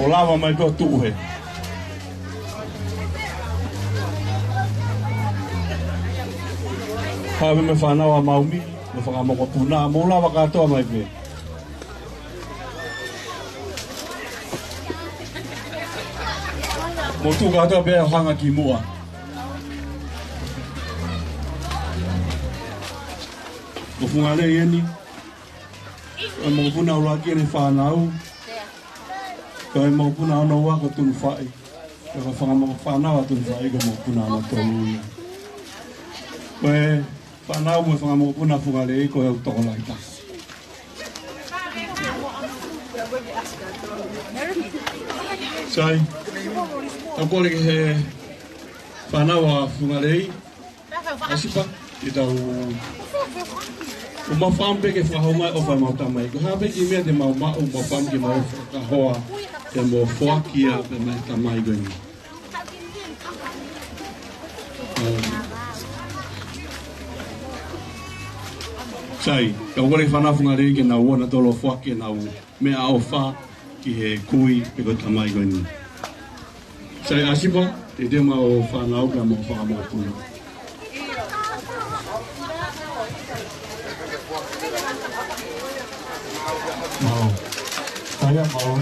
lava mai pe o tuuhe. Hawe me whanau a Maumi, me whakamoko puna, mō lawa katoa mai pe. Mō tū katoa pe hanga ki mua. Mō whungare ieni, mō puna ura ki ene whanau, koe mō puna ono wako tunu whai, koe whakamoko whanau a tunu whai, koe mō puna ono tolu. Koe whanau mo whangamoko puna whungarei ko heu toko laita. Sai, tau kore ke he whanau a whungarei, asipa, i tau o mawhampe ke whahomai o whai mautamai. Ko hape ki mea te mau mawhampe ke mau whakahoa te mo whakia pe mai tamai gani. Sai, ka wale whanau whungarei ke nau ona tolo whake nau mea ao wha ki he kui pe ko tamai gani. Sai, asipa, te te mau whanau ka mau whakamau puna. Mau, saya mau.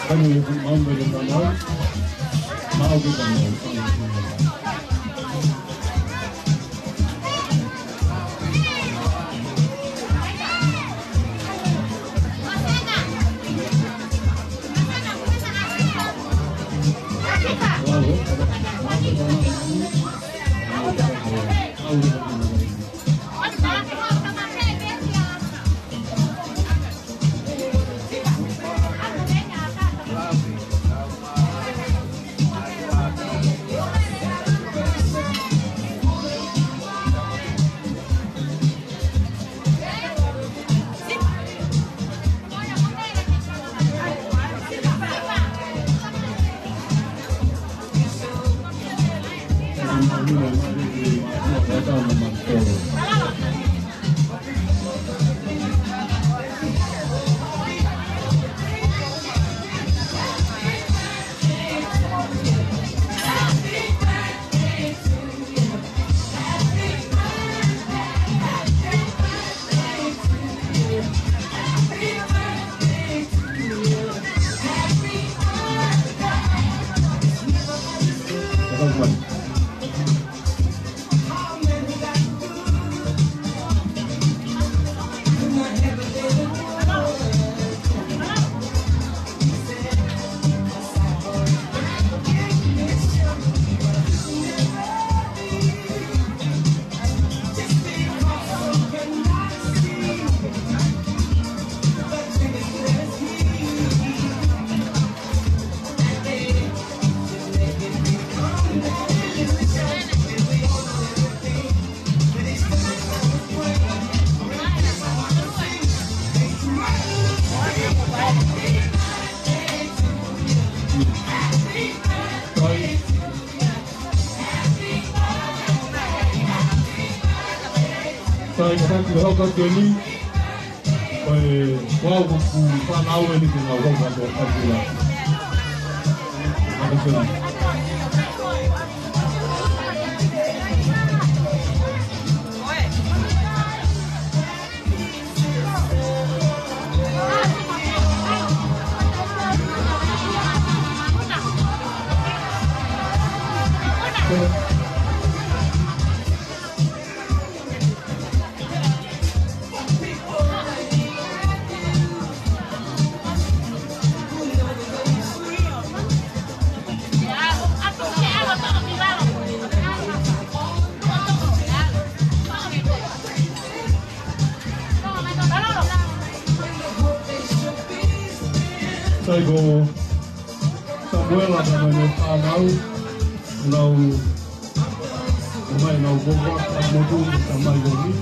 Kami le mambe le kanau. Mau ke kanau. Ini, wow, buku panau ini kena orang ada pula. Apa sih? Saya go Samuel ada mana panau, nau mai nau boba, modu sama ini.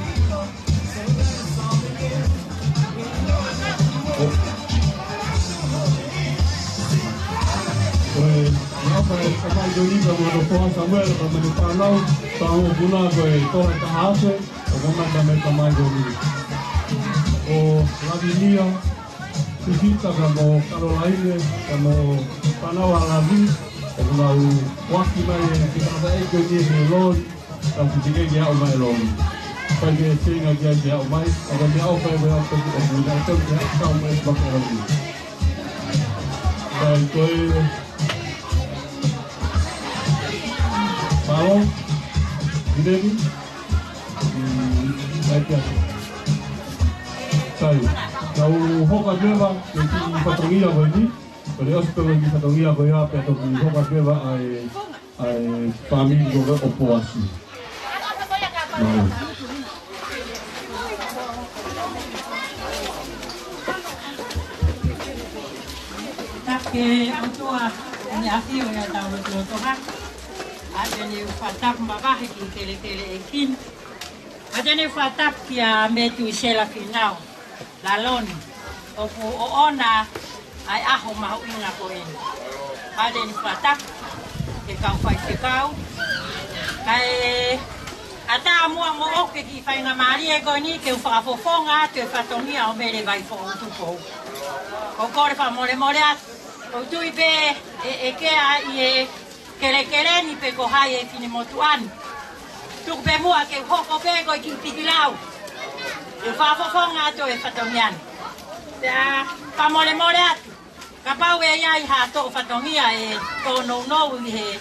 Apa sama ini kalau orang Samuel ada mana panau, tahu guna kau tahase, orang ada mana ini. Oh, lagi ni ya. Kita como Caroline, como Panau Alavi, como Waki Mai, kita ada ego ni melon, tapi jika dia umai lon, pada sehingga dia umai, agar dia umai berapa tu, atau dia kau umai berapa lagi. Dan kau, Paul, ini ni, baiklah, saya. Kau hoka beba, jadi patongia bagi, kalau aku pergi patongia bagi apa tu hoka beba ai family juga opuasi. Tapi untuk ni akhir yang tahu tu kan, ada ni fatap mbak hiking tele ekin, ada ni fatap kia metu sela final. Lalon, opo ona ai aho mahu inga ko ini. Ada ni patak, kau fai kau, kai ata mua mo oke ki fai nga mari e ko ni ke fa fofonga te fatongia o mele vai fo tu ko. Ko kore fa mole at, o tu ibe e ke ai kele ni pe ko hai e fini motuan. Tu be mua ke hoko be ko ki pikilau. Eu faço fonga to e fatongian. Ya, pa mole atu. Kapau e ia I hato whatongia e tono no I he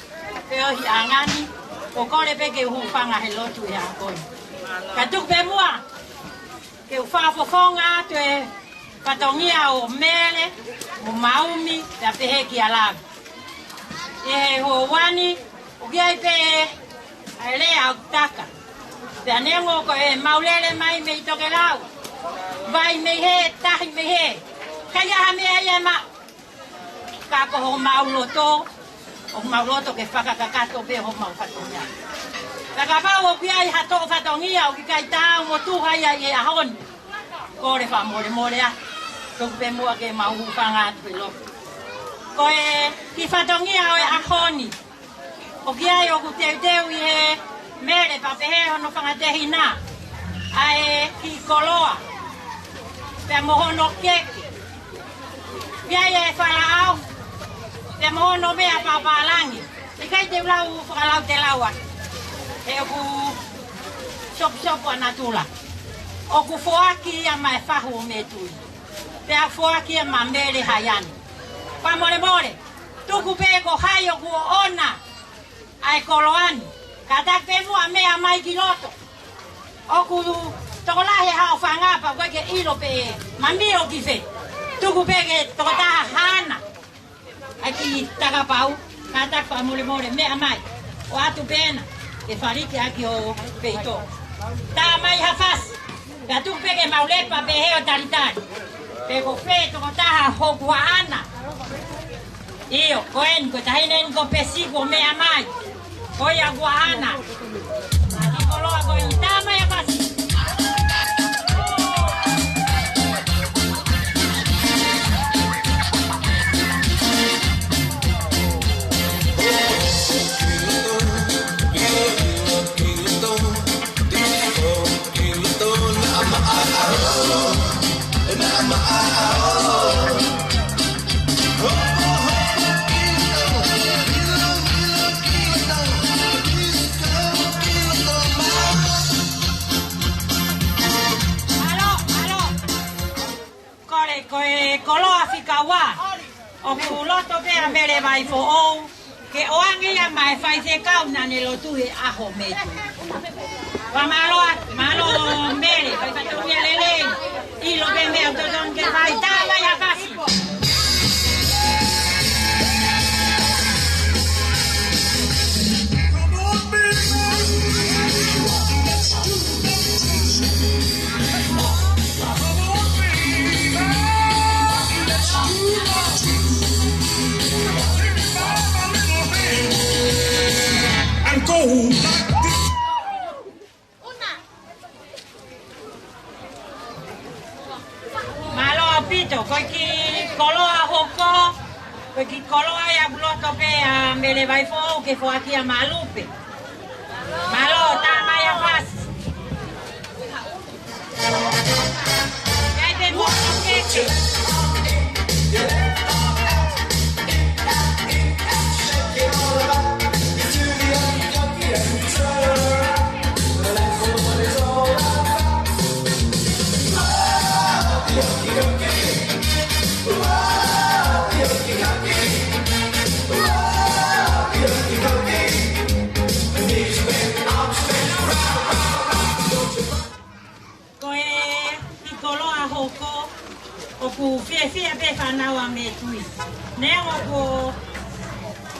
peo hi angani. O kore pe ke hufanga he lotu e hakoi. Ka tuk pe mua. Ke uwhafofonga atu e whatongia o mele, o maumi, te pehe ki alaga. E he ho wani, o kia I pe ai lea au taka. Te anengo ko e maulele mai me I toke lau. Vai me he, tahi me he. Kai aha mea ia ma. Ka ko ho mauloto. O mauloto ke whakakakato pe ho mau whatongia. Ka pau o kia I hato o whatongia o ki kai tāu mo tuha ia I ahon. Kore wha more more a. Tuku pe mua ke mau hufanga atu I loko. Ko e ki whatongia o e ahoni. O kia I o ku teu I he mere papehe hono whangatehi nā. Ai ki koloa. Pea mohono keke. Pia I e whalaau. Pea mohono mea papalangi. I kai te ulau whakalau te laua. E o ku sopo anatula. O ku foaki ia mai whahu o me tui. Pea foaki ia ma mere haiani. Pa more more. Tuku pe ko hai o ku ona. Ai koloani. Katak pe mua mea mai ki loto. O ku tokolahe hao whangapa koe ke ilo pe mamio ki fe. Tuku pe ke tokotaha hana. Ai ki takapau. Katak pa more more mea mai. O atu pena. E whariki aki o peito. Tā mai hawhasi. Ka tuku pe ke maulepa pe heo taritari. Pe ko fe tokotaha hokua ana. Iyo, koen, ko tahinen ko pesiko mea mai. Koi a guahana. Aki koloa koi tama ya pasi. Koloa whikawa. O ku loto pea mere mai fo ou. Ke oangi ia mai fai se kau na ne lotu he aho metu. Wa malo mere. Fai patongia lele. Ilo pe mea todon ke fai tama ya kasi. Malo apito, koi ki koloa hoko, koi ki koloa ya buloto pe a mele vai fo ke fo aki a malupe. Malo tama ya pas. Ai pe mo keke. Ku fie pe whanau me tui. Neo ko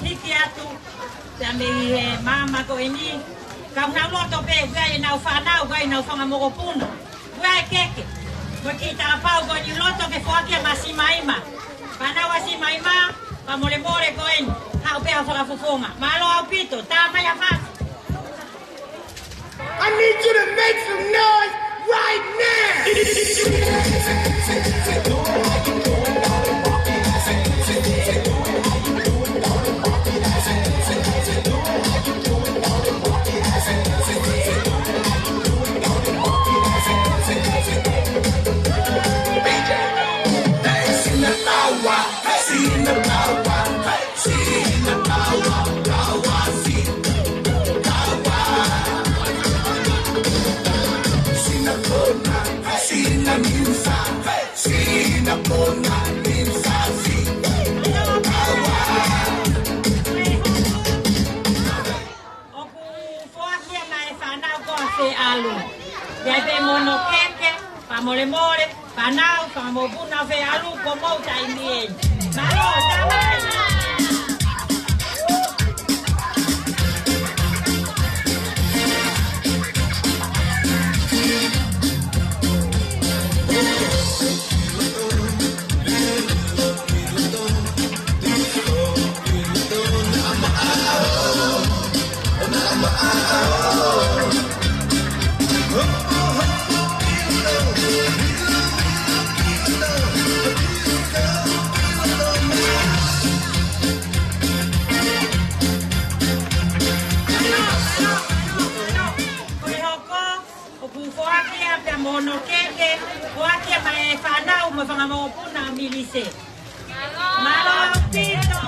hiki atu te me he mama ko ini. Ka unau loto pe gai nau whanau gai nau whangamoko puno. Gai keke. Ko ki ta pau ko ni loto ke fuakia masimaima. Whanau asimaima pa more more ko ini. Hau pe hau whakafufonga. Malo au pito. Ta mai a fasi. I need you to make some noise right now! Sina minsa, sina pona minsa, sina Ia pe mono keke, pa mole mole, pa nau, pa mo puna fe alu, ko mo tai mien. Malo, tamai! Mono keke, wake mai whanau mo whangamopuna milise. Malo pito!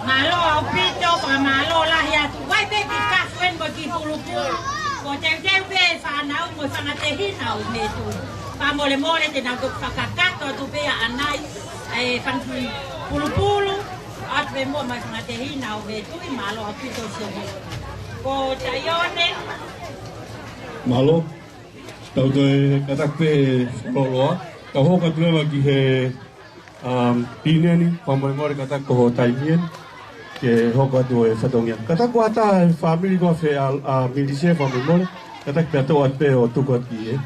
Malo pito pa malo lah ya tu. Wai be ki kasuen bo ki pulu-pulu. Ko teu be whanau mo whangatehi nau me tu. Pa mole mole te nau whakakato tu be anai whanpui pulu-pulu. At be mo mai whangatehi nau me tu I malo pito siya. Ko taione. Malo. Tau te katakpe loloa. Tau hoka tuewa ki he pineni, pamoi katako ho taimien, ke hoko atu e whatongia. Katako ata e whamiri koa whe a milise pamoi more, katako pe ato atpe o tuku ati e.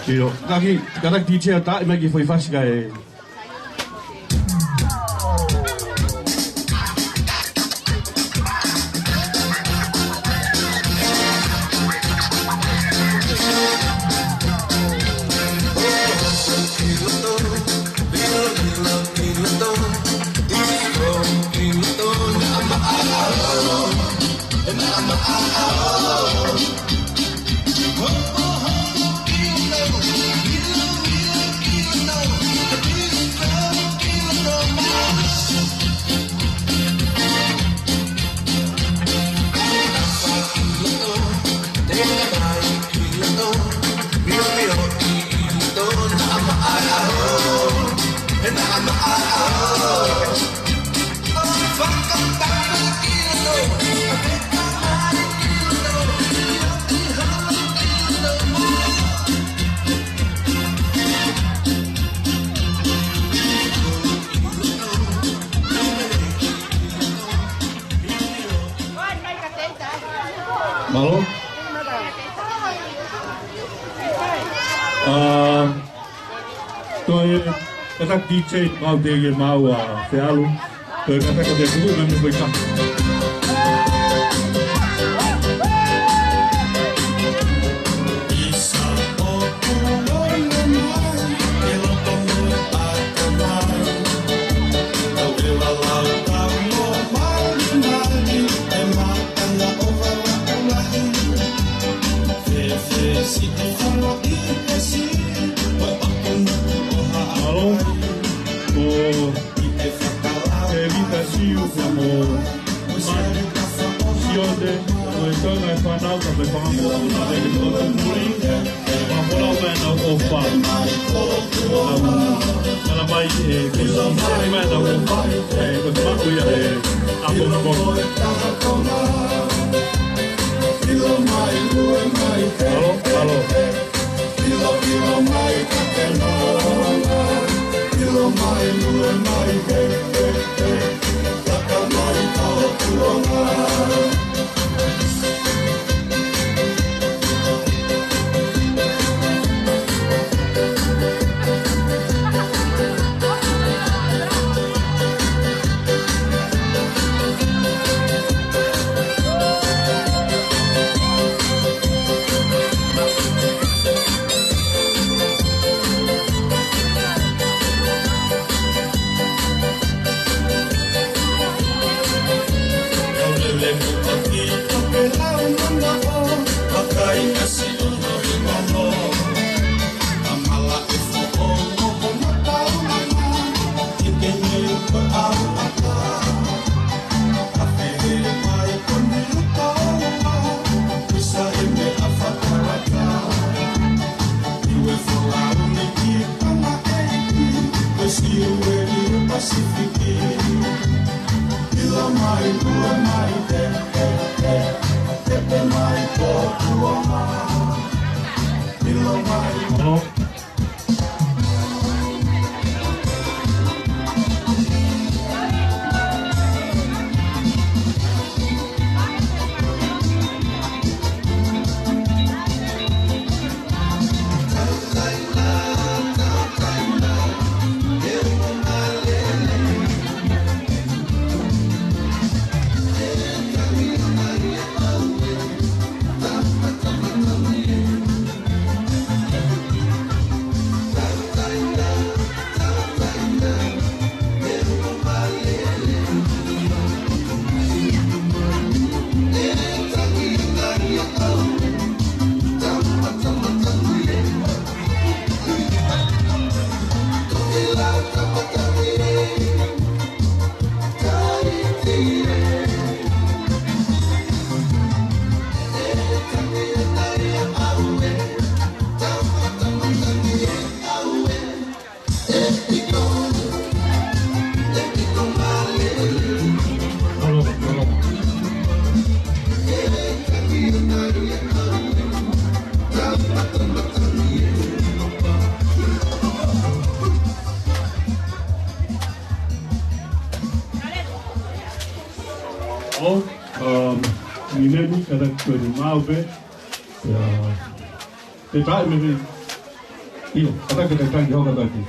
Kiro, katako ti chea ta, ima ki whai whasika e. Malo? Toi katak DJ mau dege mau fealu. Toi katak de kudu na me boika. Whanau ka me whangamopuna rege no te muri, ma whanau mena o wha. Mana mai e kisa mena o wha, ko te maku ia e ako na moro. Alo, alo. Ilo mai ka te nonga, ilo mai lue mai he he he, taka mai ka o tuonga. Minemi kada kuri mauve te tai me io kada kada tai hoga daki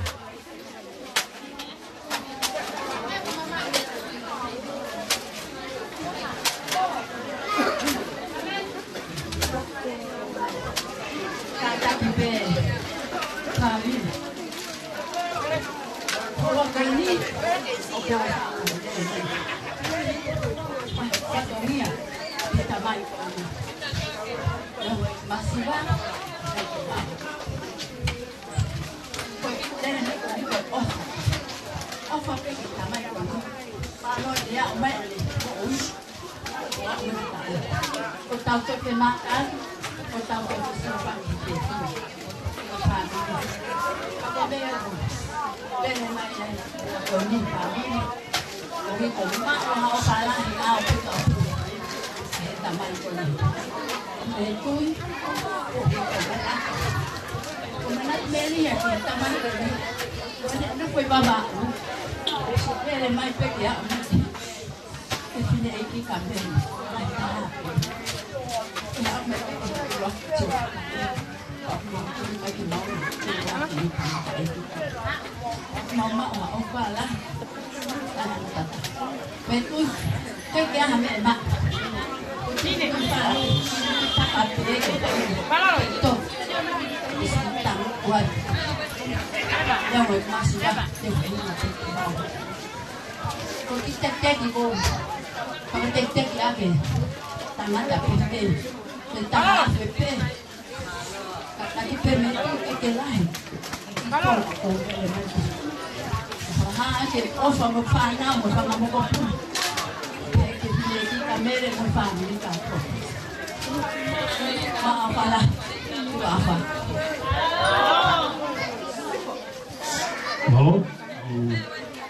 Halo,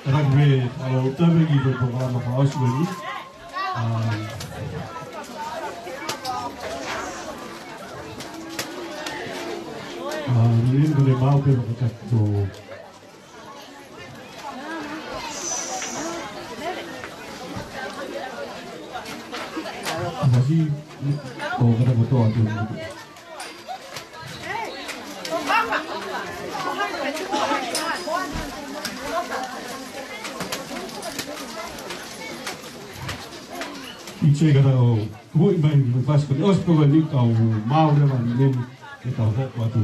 rugby kalau tapi gitu program apa ini? Ini boleh mau ke kita tu. Masih, oh kita betul tu. Iche kata oh, gue main pas kali os pun ni kau mau dah main ni kau tak waktu.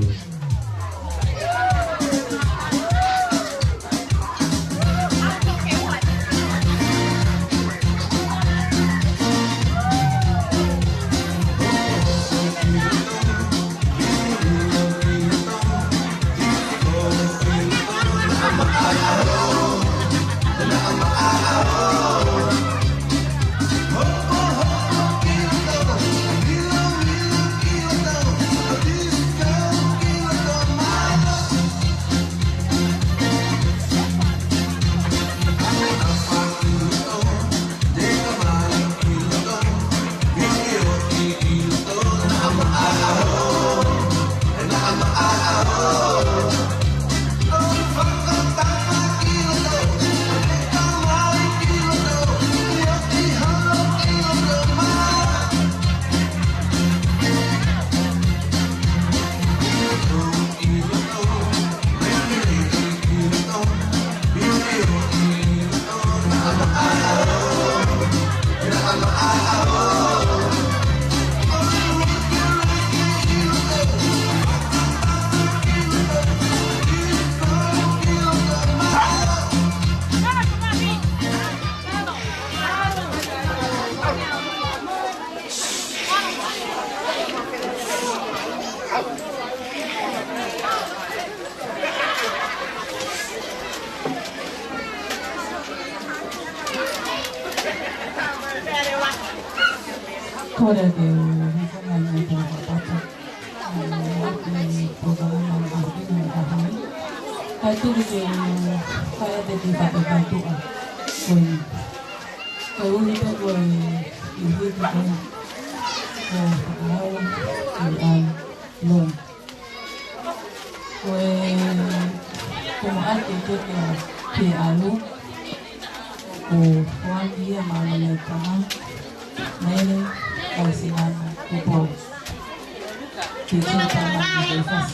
Hore ke hikana ni ta papa. Ni programa ng akin ng kahit. Kahit tuloy ke kaya de di pa bantu ah. Kung ito ko hindi ko long. Kung ate ke alu o kuan dia malam tama nene au sinana kupo kita tama di fas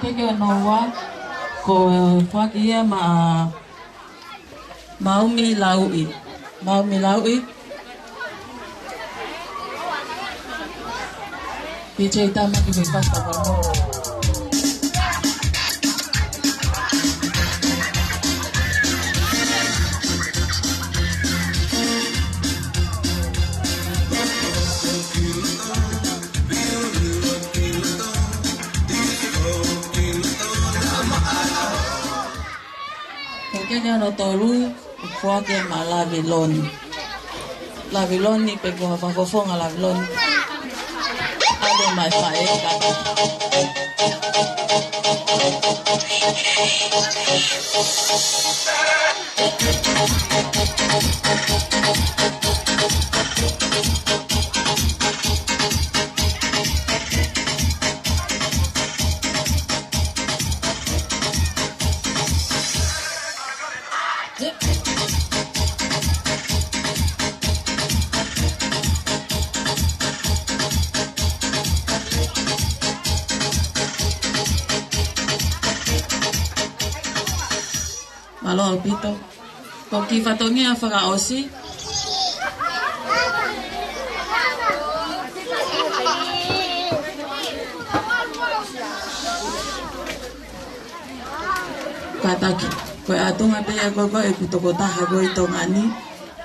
Kaya nawa ko fakia maumi laui DJ tama kibigkas pa mo. Kaya no tolu kwa ke malavilon ni pego hafafofong alavilon ade mai faeka Malo pito. Kung kifatongi ang faraosi. Kataki. Kung atong ape ako ko ikutukota hago itong ani.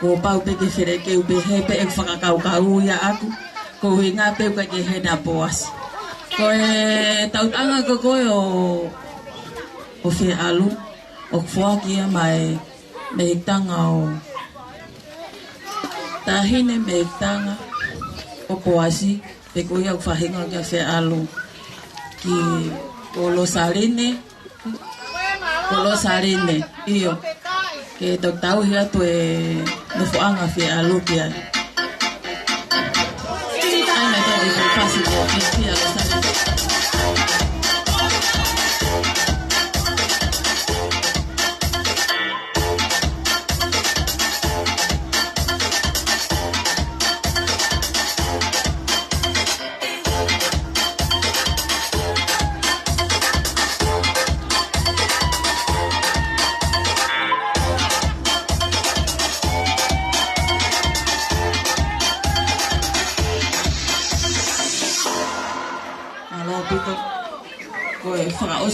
Kung pao pe kefereke ubehe pe fakakau-kau ya aku. Kung hinga pe kakehe na boas. Kung taut ang ako ko o fe alu. Okfua kia mai meitanga o tahine meitanga o poasi te kuia fahinga kia fe alu ki kolosarine iyo ke doktau hia tu nefuanga fe alu kia ai mai ta de fasi ko kia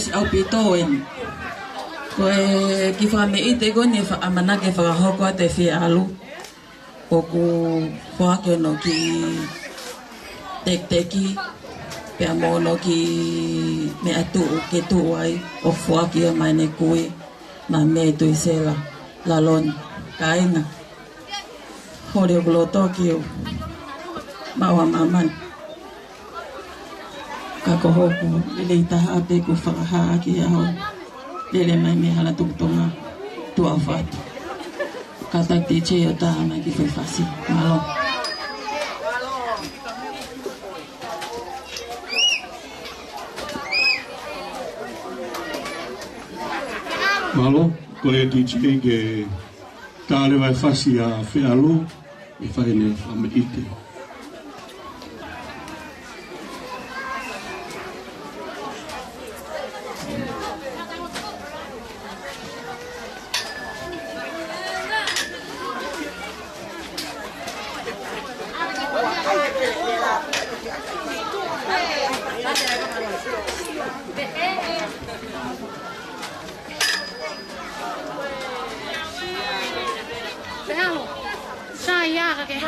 au pitoen ko kifa me ite go ne fa amana ke fa ho ko te fi alu ko ku fa ke no ki teki pe amono ki me atu ke tu ai o fa ki mai ne kui na me tu sela la lon kaina hore gloto ki mawa maman kako hoku ile itaha ape ku faraha ki ho lele mai me hala tungtonga tu afat kata tiche yota mai ki foi fasi malo malo ko e tiche ke tale vai fasi a fe alu e whai ne whame ite.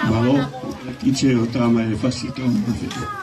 Malo, ki te o tāma e whasi tō mawhete.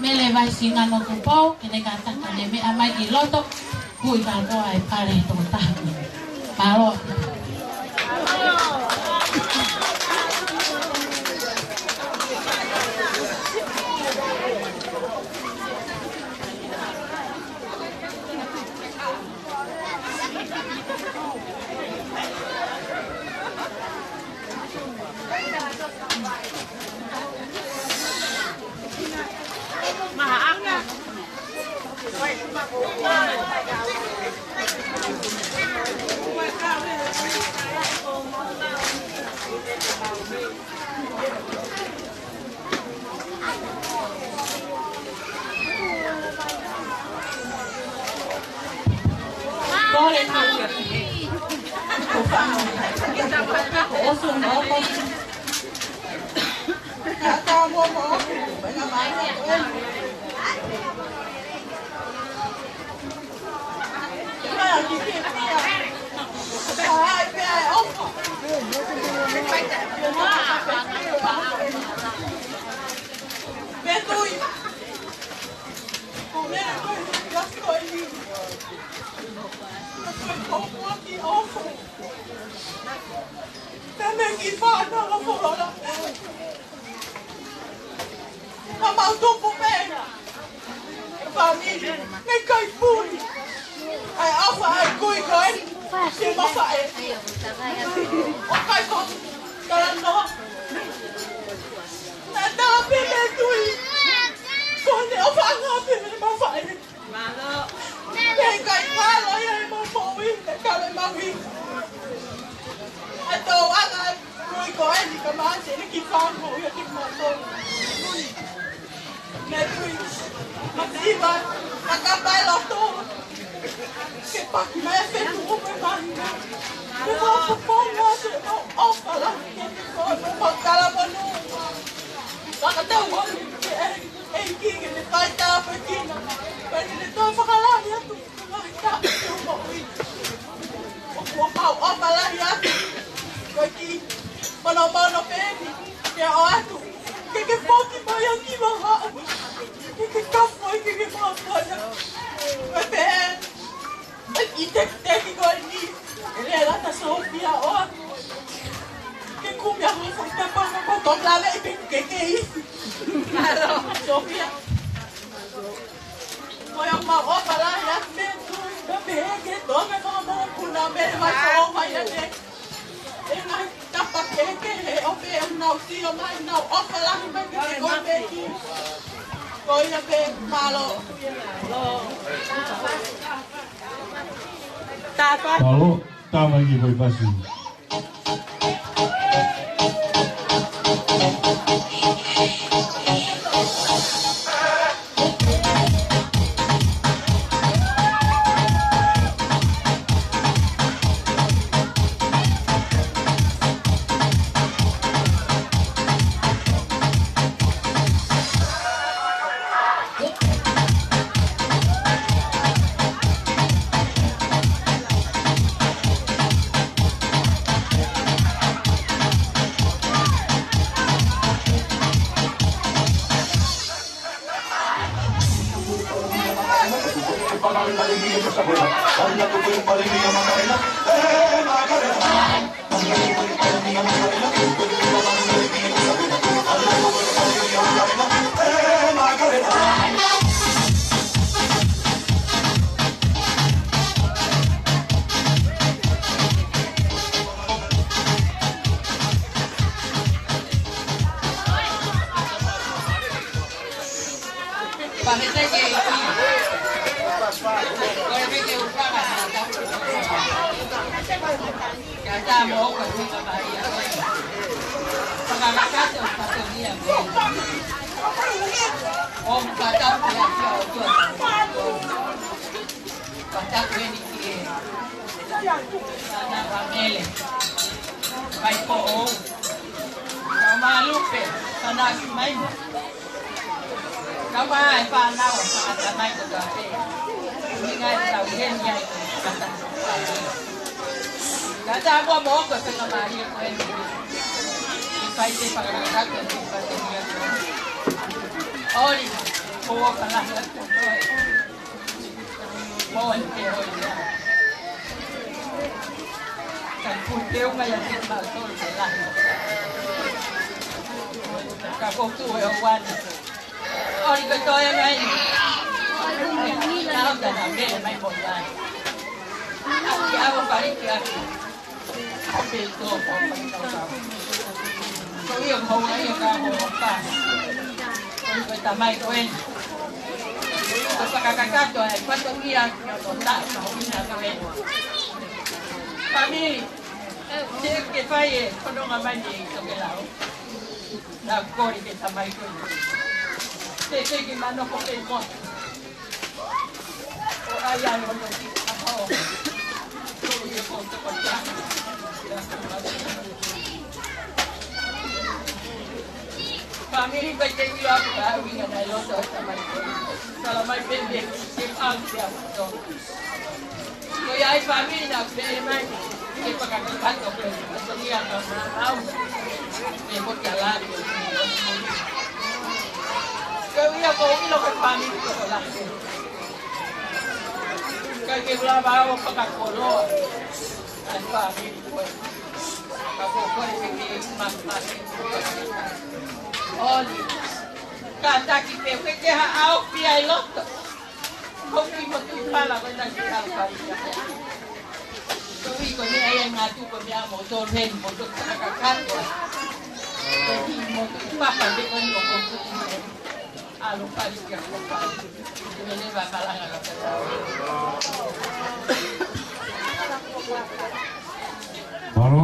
Mele vai singa no kupau, kene kata kane me amai i loto, kui kalpo ai pare to tahu. Palo. Sofia. Voy a opa lá, já peke tonga no mo kuna me mai ko mai ane. E mai tapa peke he o pe no tio mai no o fala mai ke ko peki. Ko ia pe malo. Tapa. Kalau tama lagi boy pasi. Family baik dia bilang aku dah wingan dah lotos sama itu. Kalau mai pendek, sim angsia tu. So ya family nak beli mai, dia pakai kat tu beli. So dia akan tahu. Dia buat jalan. Kau ia kau ini lokat family tu lah. Kau kira bawa pakai kolo. Ada family tu. Kau kau ini mas. Olha, cada que tem o que é a alpia e loto. Como que você fala quando a gente fala? Eu vi quando aí em atu quando a motor vem, motor tá cacado. Jadi motor papa de quando eu compro. A lo faz que a copa. Eu levo a falar a Baro.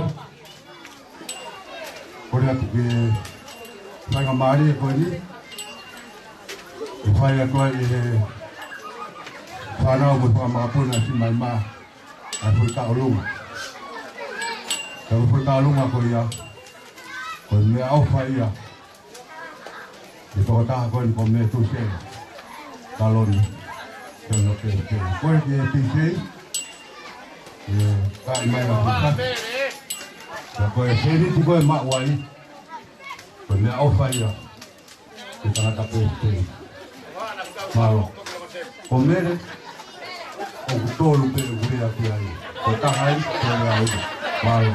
Olha que Fai ngamari ko ni. Fai ko ni. Fana mo pa makapuna si mama. Ako ta ulung. Kalau ta ulung ako ya. Ko me au fai ya. Ito ta ko ni me tu se. Talon. Yo ke. Ko ni pisi. Ka mai la. Ko se ni tu ko ma wai. Kami aufaya kita nak peste malo comer o todo que gure aqui aí o tahai que é aí malo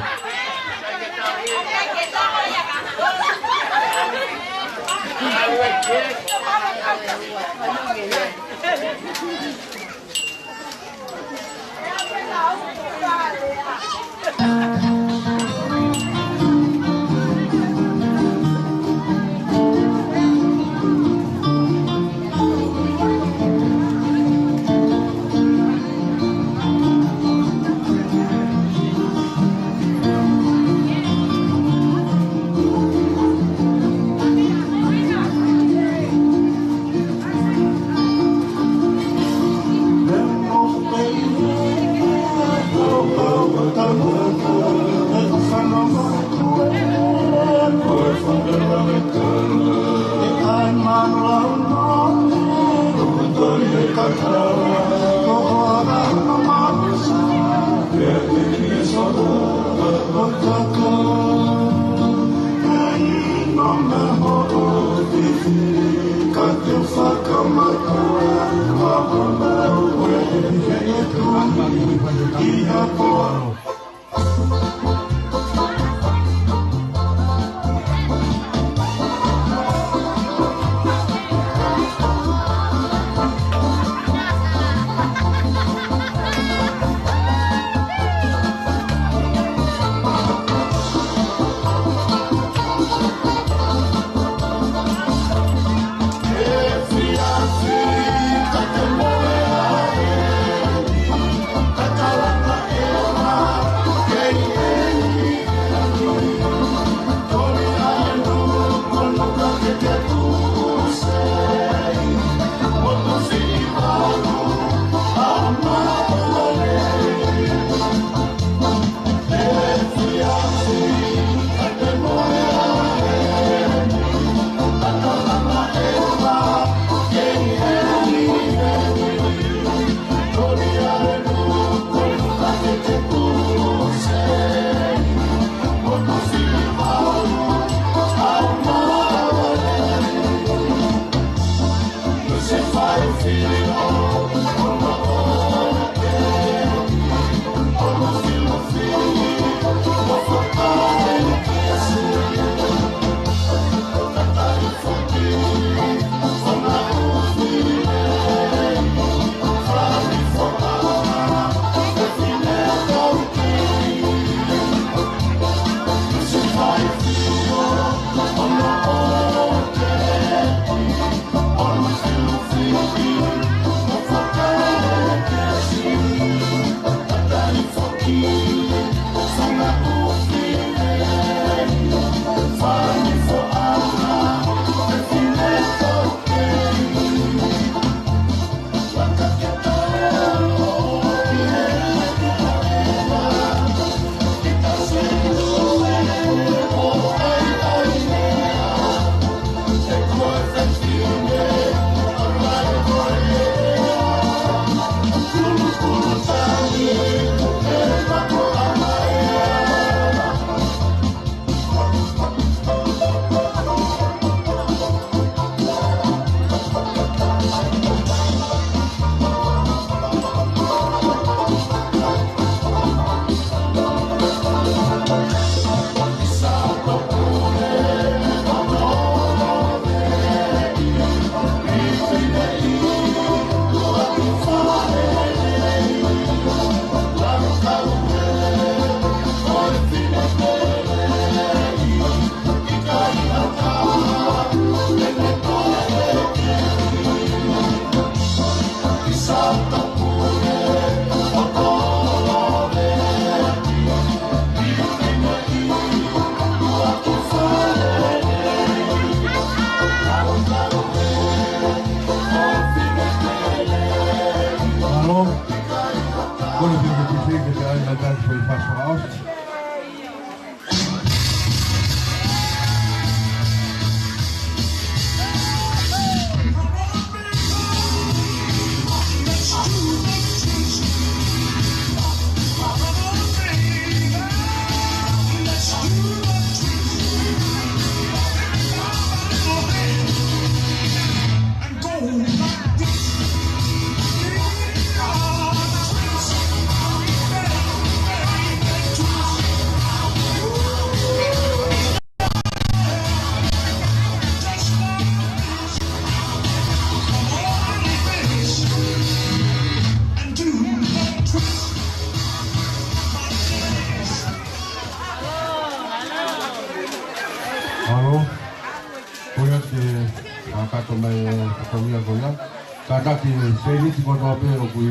Kadaki seni si koto ape o kui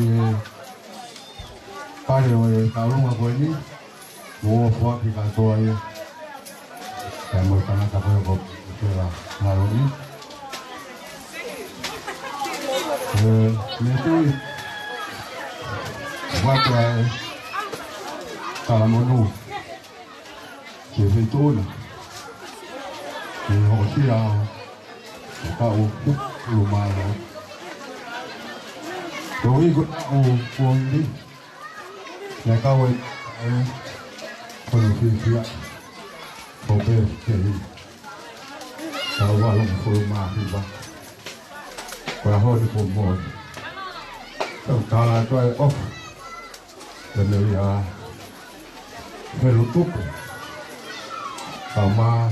pare o taurunga koe ni mo fua ki katoa ia kai mo tanaka koe ko kera naro ni me tui watu ai kalamonu ke feitona ke hosia ka o lumaro Tôi có ô cuồng đi, nhà cao ấy,คนที่เชื่อเขาเป็นเฉยเขาว่าลงโฟมาที่บ้านกว่าห้องที่ผมหมดต้องตาด้วยออฟ Tene ia Helu tupu Kauma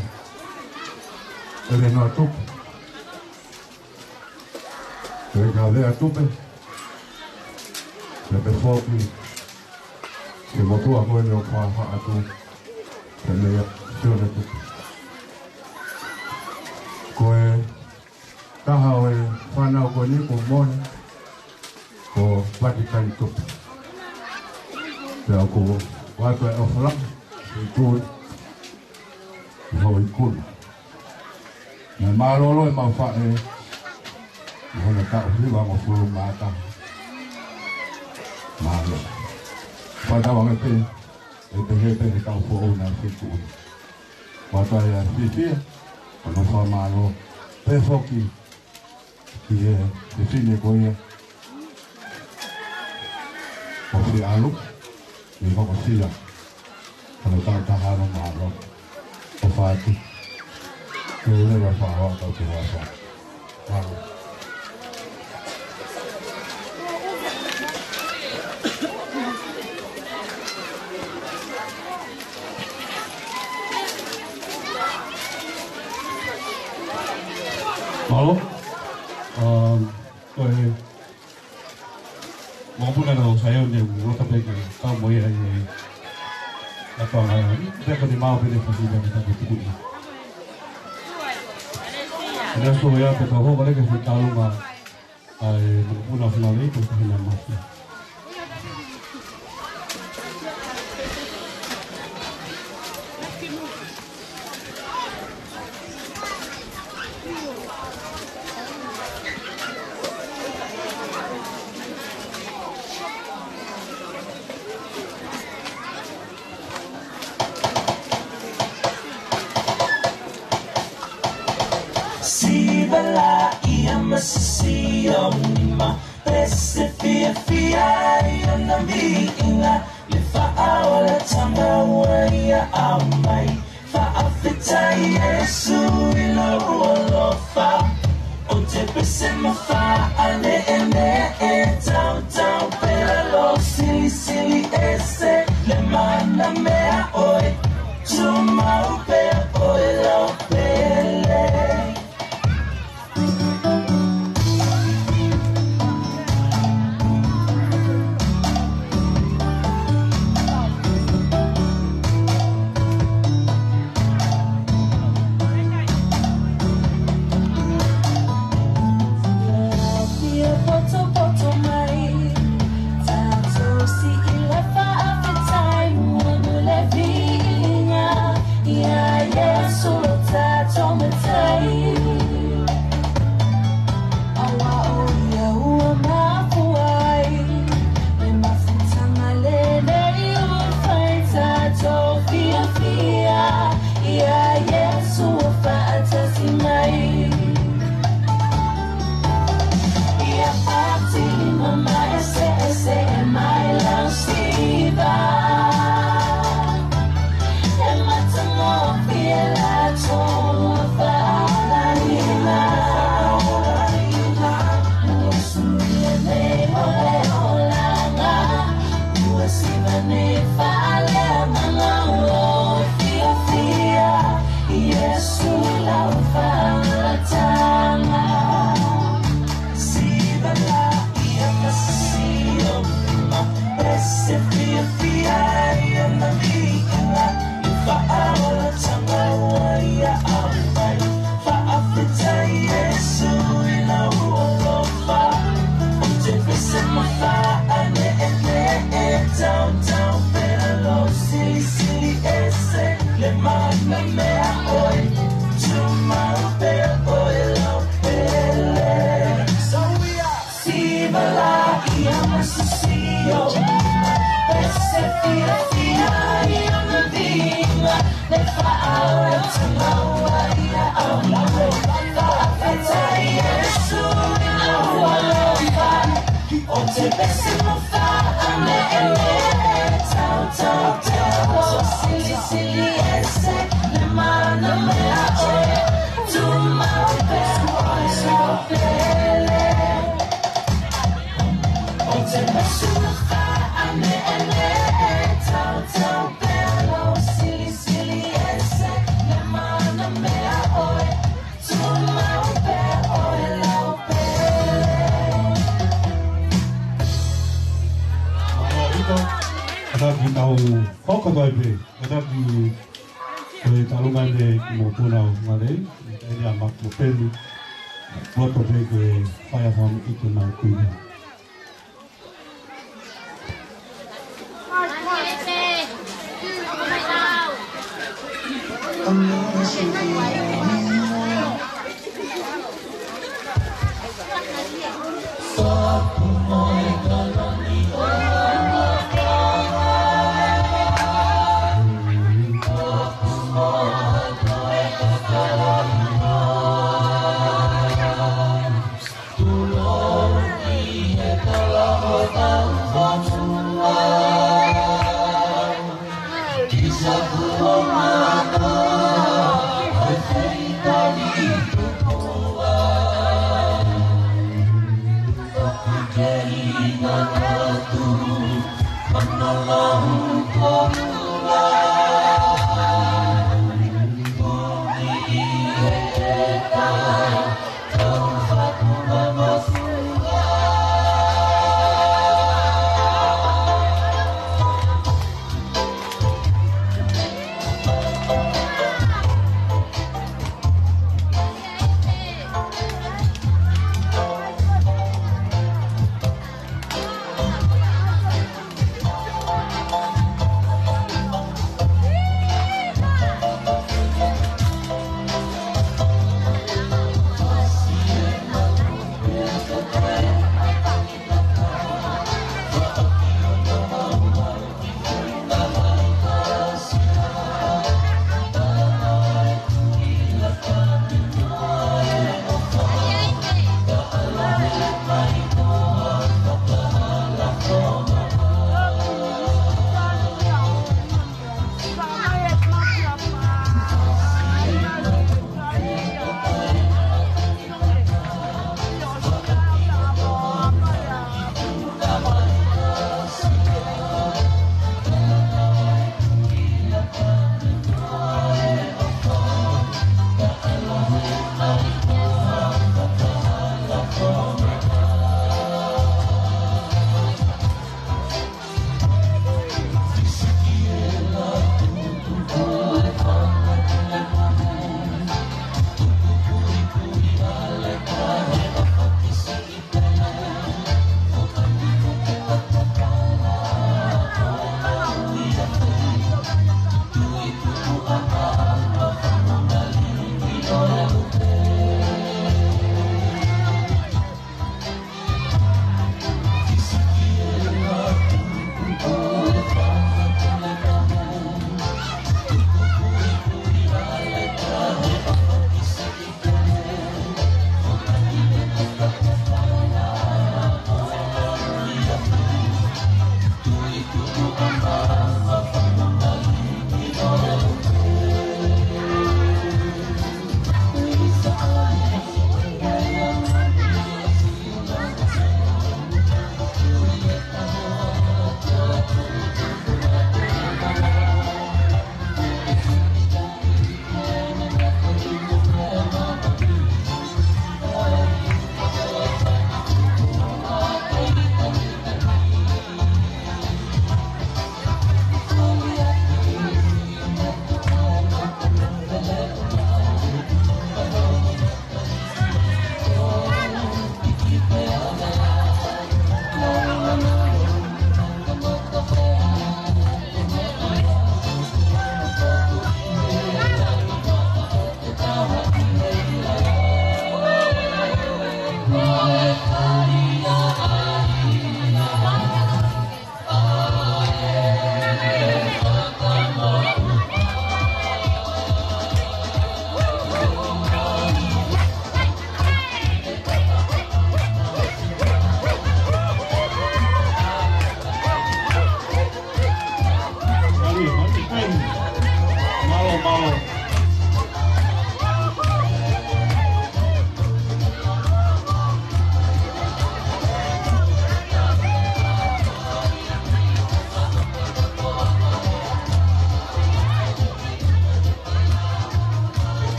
Ele noa tupu Tene ka lea tupe Tene whoki Ke motua koe leo kwa atu Tene ia Tene tupu Koe Taha oe whanau koe ni ko mone Ko Vatican tupu Teo ko watu e ofla Ikun Ho ikun Na marolo e mawha e Hona ka uhiwa mo furu mata Malo Wata wange pe E te he pe te kau fo o na ikun Wata e a fifia Ono wha malo Pe foki Ki e te fine koe O fi alu Ni hoko sia Kano tau taharo maro O whāti Ke urewa whaoa tau te wasa Waro Malo Koe Maupuna no sayo ni rota peke Tau moi ai Atau Teko ni mau pene fasida ni taku tukuni Ina so ya te kaho vale ke se talunga Ai maupuna finale Ko tahina masi Sibala ia masisiyo nima Pese fia fia ia nambi inga Le fa'ao la tamaua ia amai Fa'afeta Yesu ila ualofa O te pese mafa ane ene tau tau Pela lo sili sili ese Le mana mea oe Tumau pea oe lo pele Ane ko ada ki tau koko doi pe ada ki koe talunga ne mo puna ngale ele a mak mo pelu voto pe ke whai hon i te nau kuina. Isa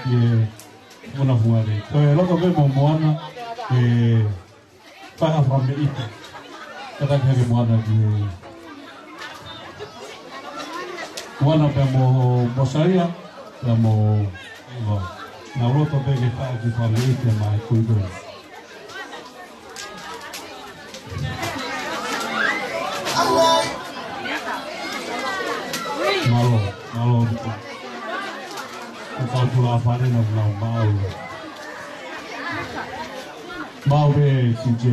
una fuare. Koe loko pe mo moana paha whame ite. Kata kere moana ki moana pe mo mosaia la mo na roto pe ke paha ki whame ite mai kuidoi. Malo dito. Kung pula pa rin ang mau be CJ.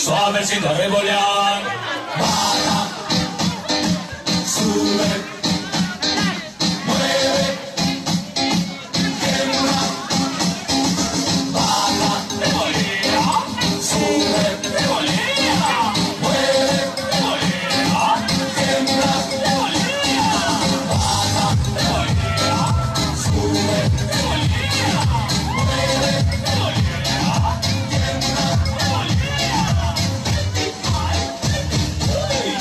Suavecito revolear. Baila, sube, mueve, tiembla. Baila, revolea, sube, revolea, mueve, revolea, tiembla, revolea. Baila, revolea, sube, revolea, mueve, revolea, tiembla, revolea.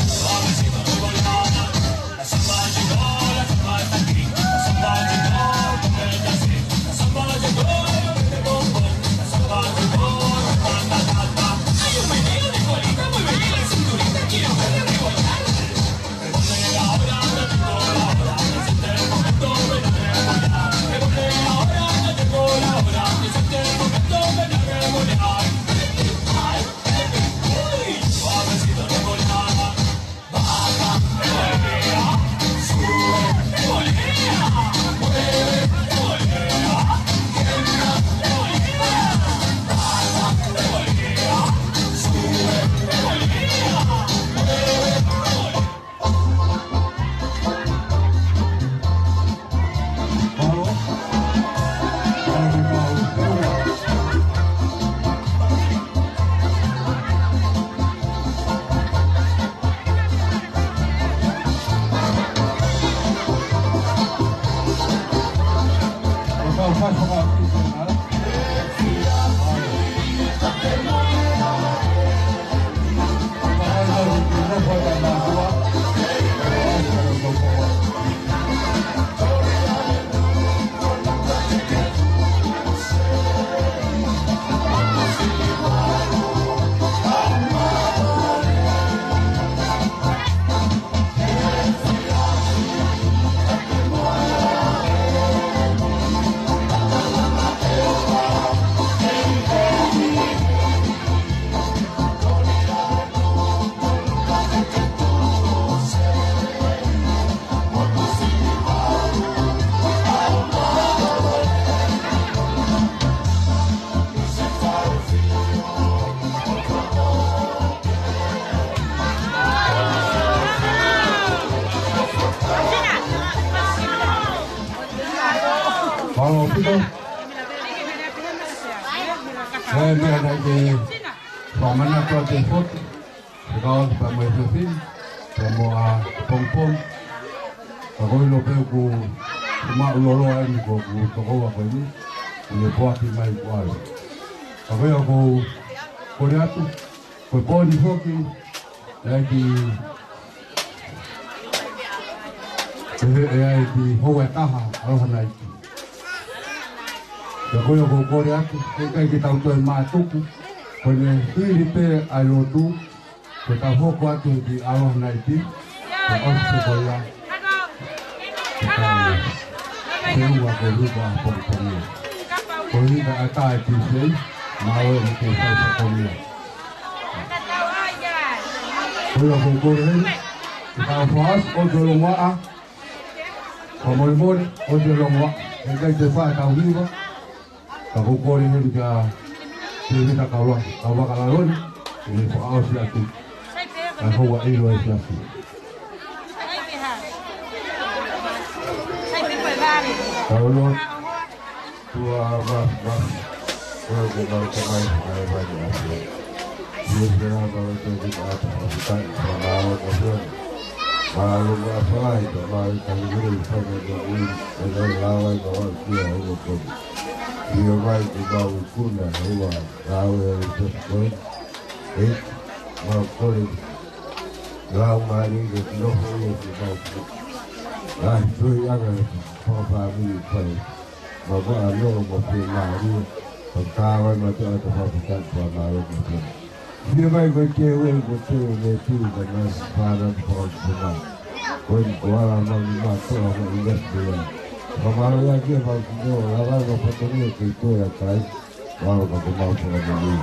Suavecito revolear. La samba llegó, la samba está aquí. La samba llegó, como ella sí. La samba llegó, de bombón. La samba llegó, ta ta ta ta. Hay un meneo de colita, muy bien la cinturita. Quiero verla revolear. Revolea ahora, ya llegó la hora. Que siente el momento, ven a revolear. Revolea ahora, ya llegó la hora. Que siente el momento, ven a revolear. Uy, suavecito revolear. Baja, revolea, sube, revolea, mueve, revolea, tiembla, revolea. Baja, revolea, sube, revolea, mueve, revolea. Kalau kita, saya ada di mana tu ada foto, kalau sama itu semua pom-pom, kalau lepas cuma uloloan ko toko ako ini, ini buat mai kual. Kalau aku koreatu, ko poni foki lagi di Hawaii taha alhanai. Kalau aku koreatu, kita untuk matuku, kalau ini pe alotu, kita fokus di alhanai di, kita sekolah. Sewa ke rumah pokoknya. Kalau kita atai di sini, mahu itu saya pokoknya. Kalau pokoknya, kita faham ojolong wah, komol ojolong wah, kita cepat tahu ni bah. Kalau pokoknya kita kita kawan ini faham siapa, kalau wah ini siapa. Kalau tua bah, kalau kita kemai banyak asyik. Biasanya kalau kita kita malu kemudian malu apa itu malu kali sama dengan lawan kawan dia itu. Dia baik juga ukuna huwa lawan itu pun, maupun lawan ini loh itu maupun. Itu yang kami pai, bawa anu mesti mari, perkawan macam apa perkawan permalu macam. Dia baik berkewan itu dengan padan perkawan. Kuala Lumpur orang ingat dia. Permalu lagi baginya lawan berpetani itu ya kai, baru kita mau pergi.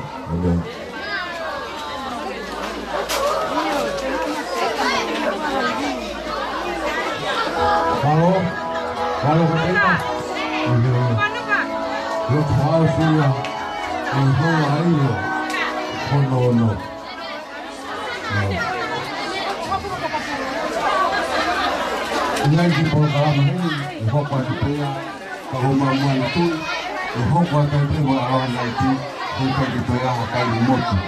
Kalau kita, lu tahu sih ya, itu ayo, kono. Ini di program ini, ihokwa itu ya, kalau mama itu, ihokwa itu orang itu, kita itu ya akan mati,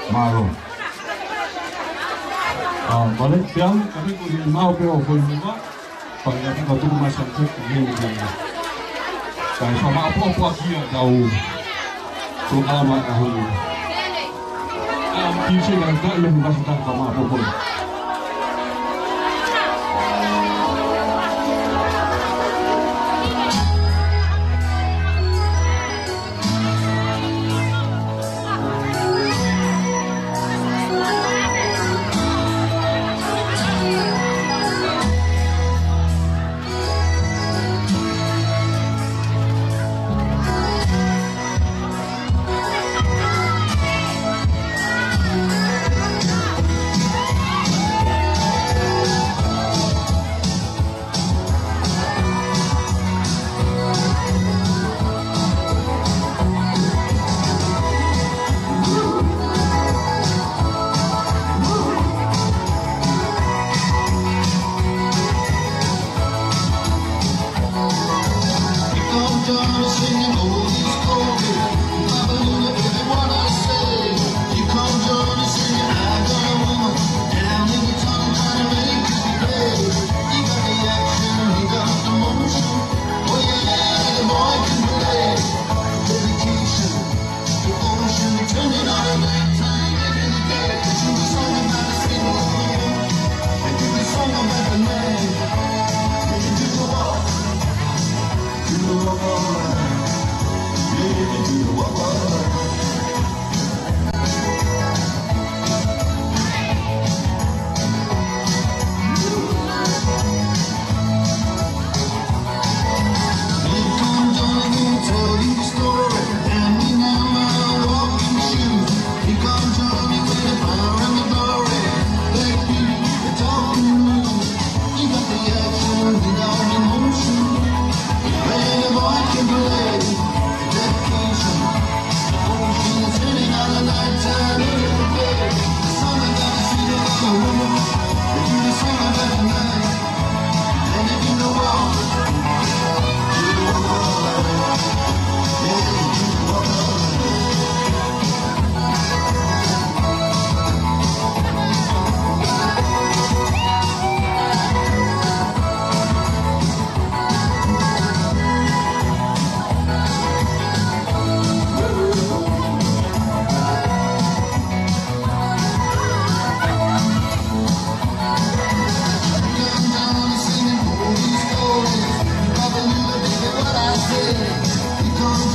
malu. Balik siang, kami kuliah mau berapa juga. Pagdating ko ito masakit ng mga kaya sa mga siya daw kung alamat ako kisah yang tak lebih masukkan ke mga Because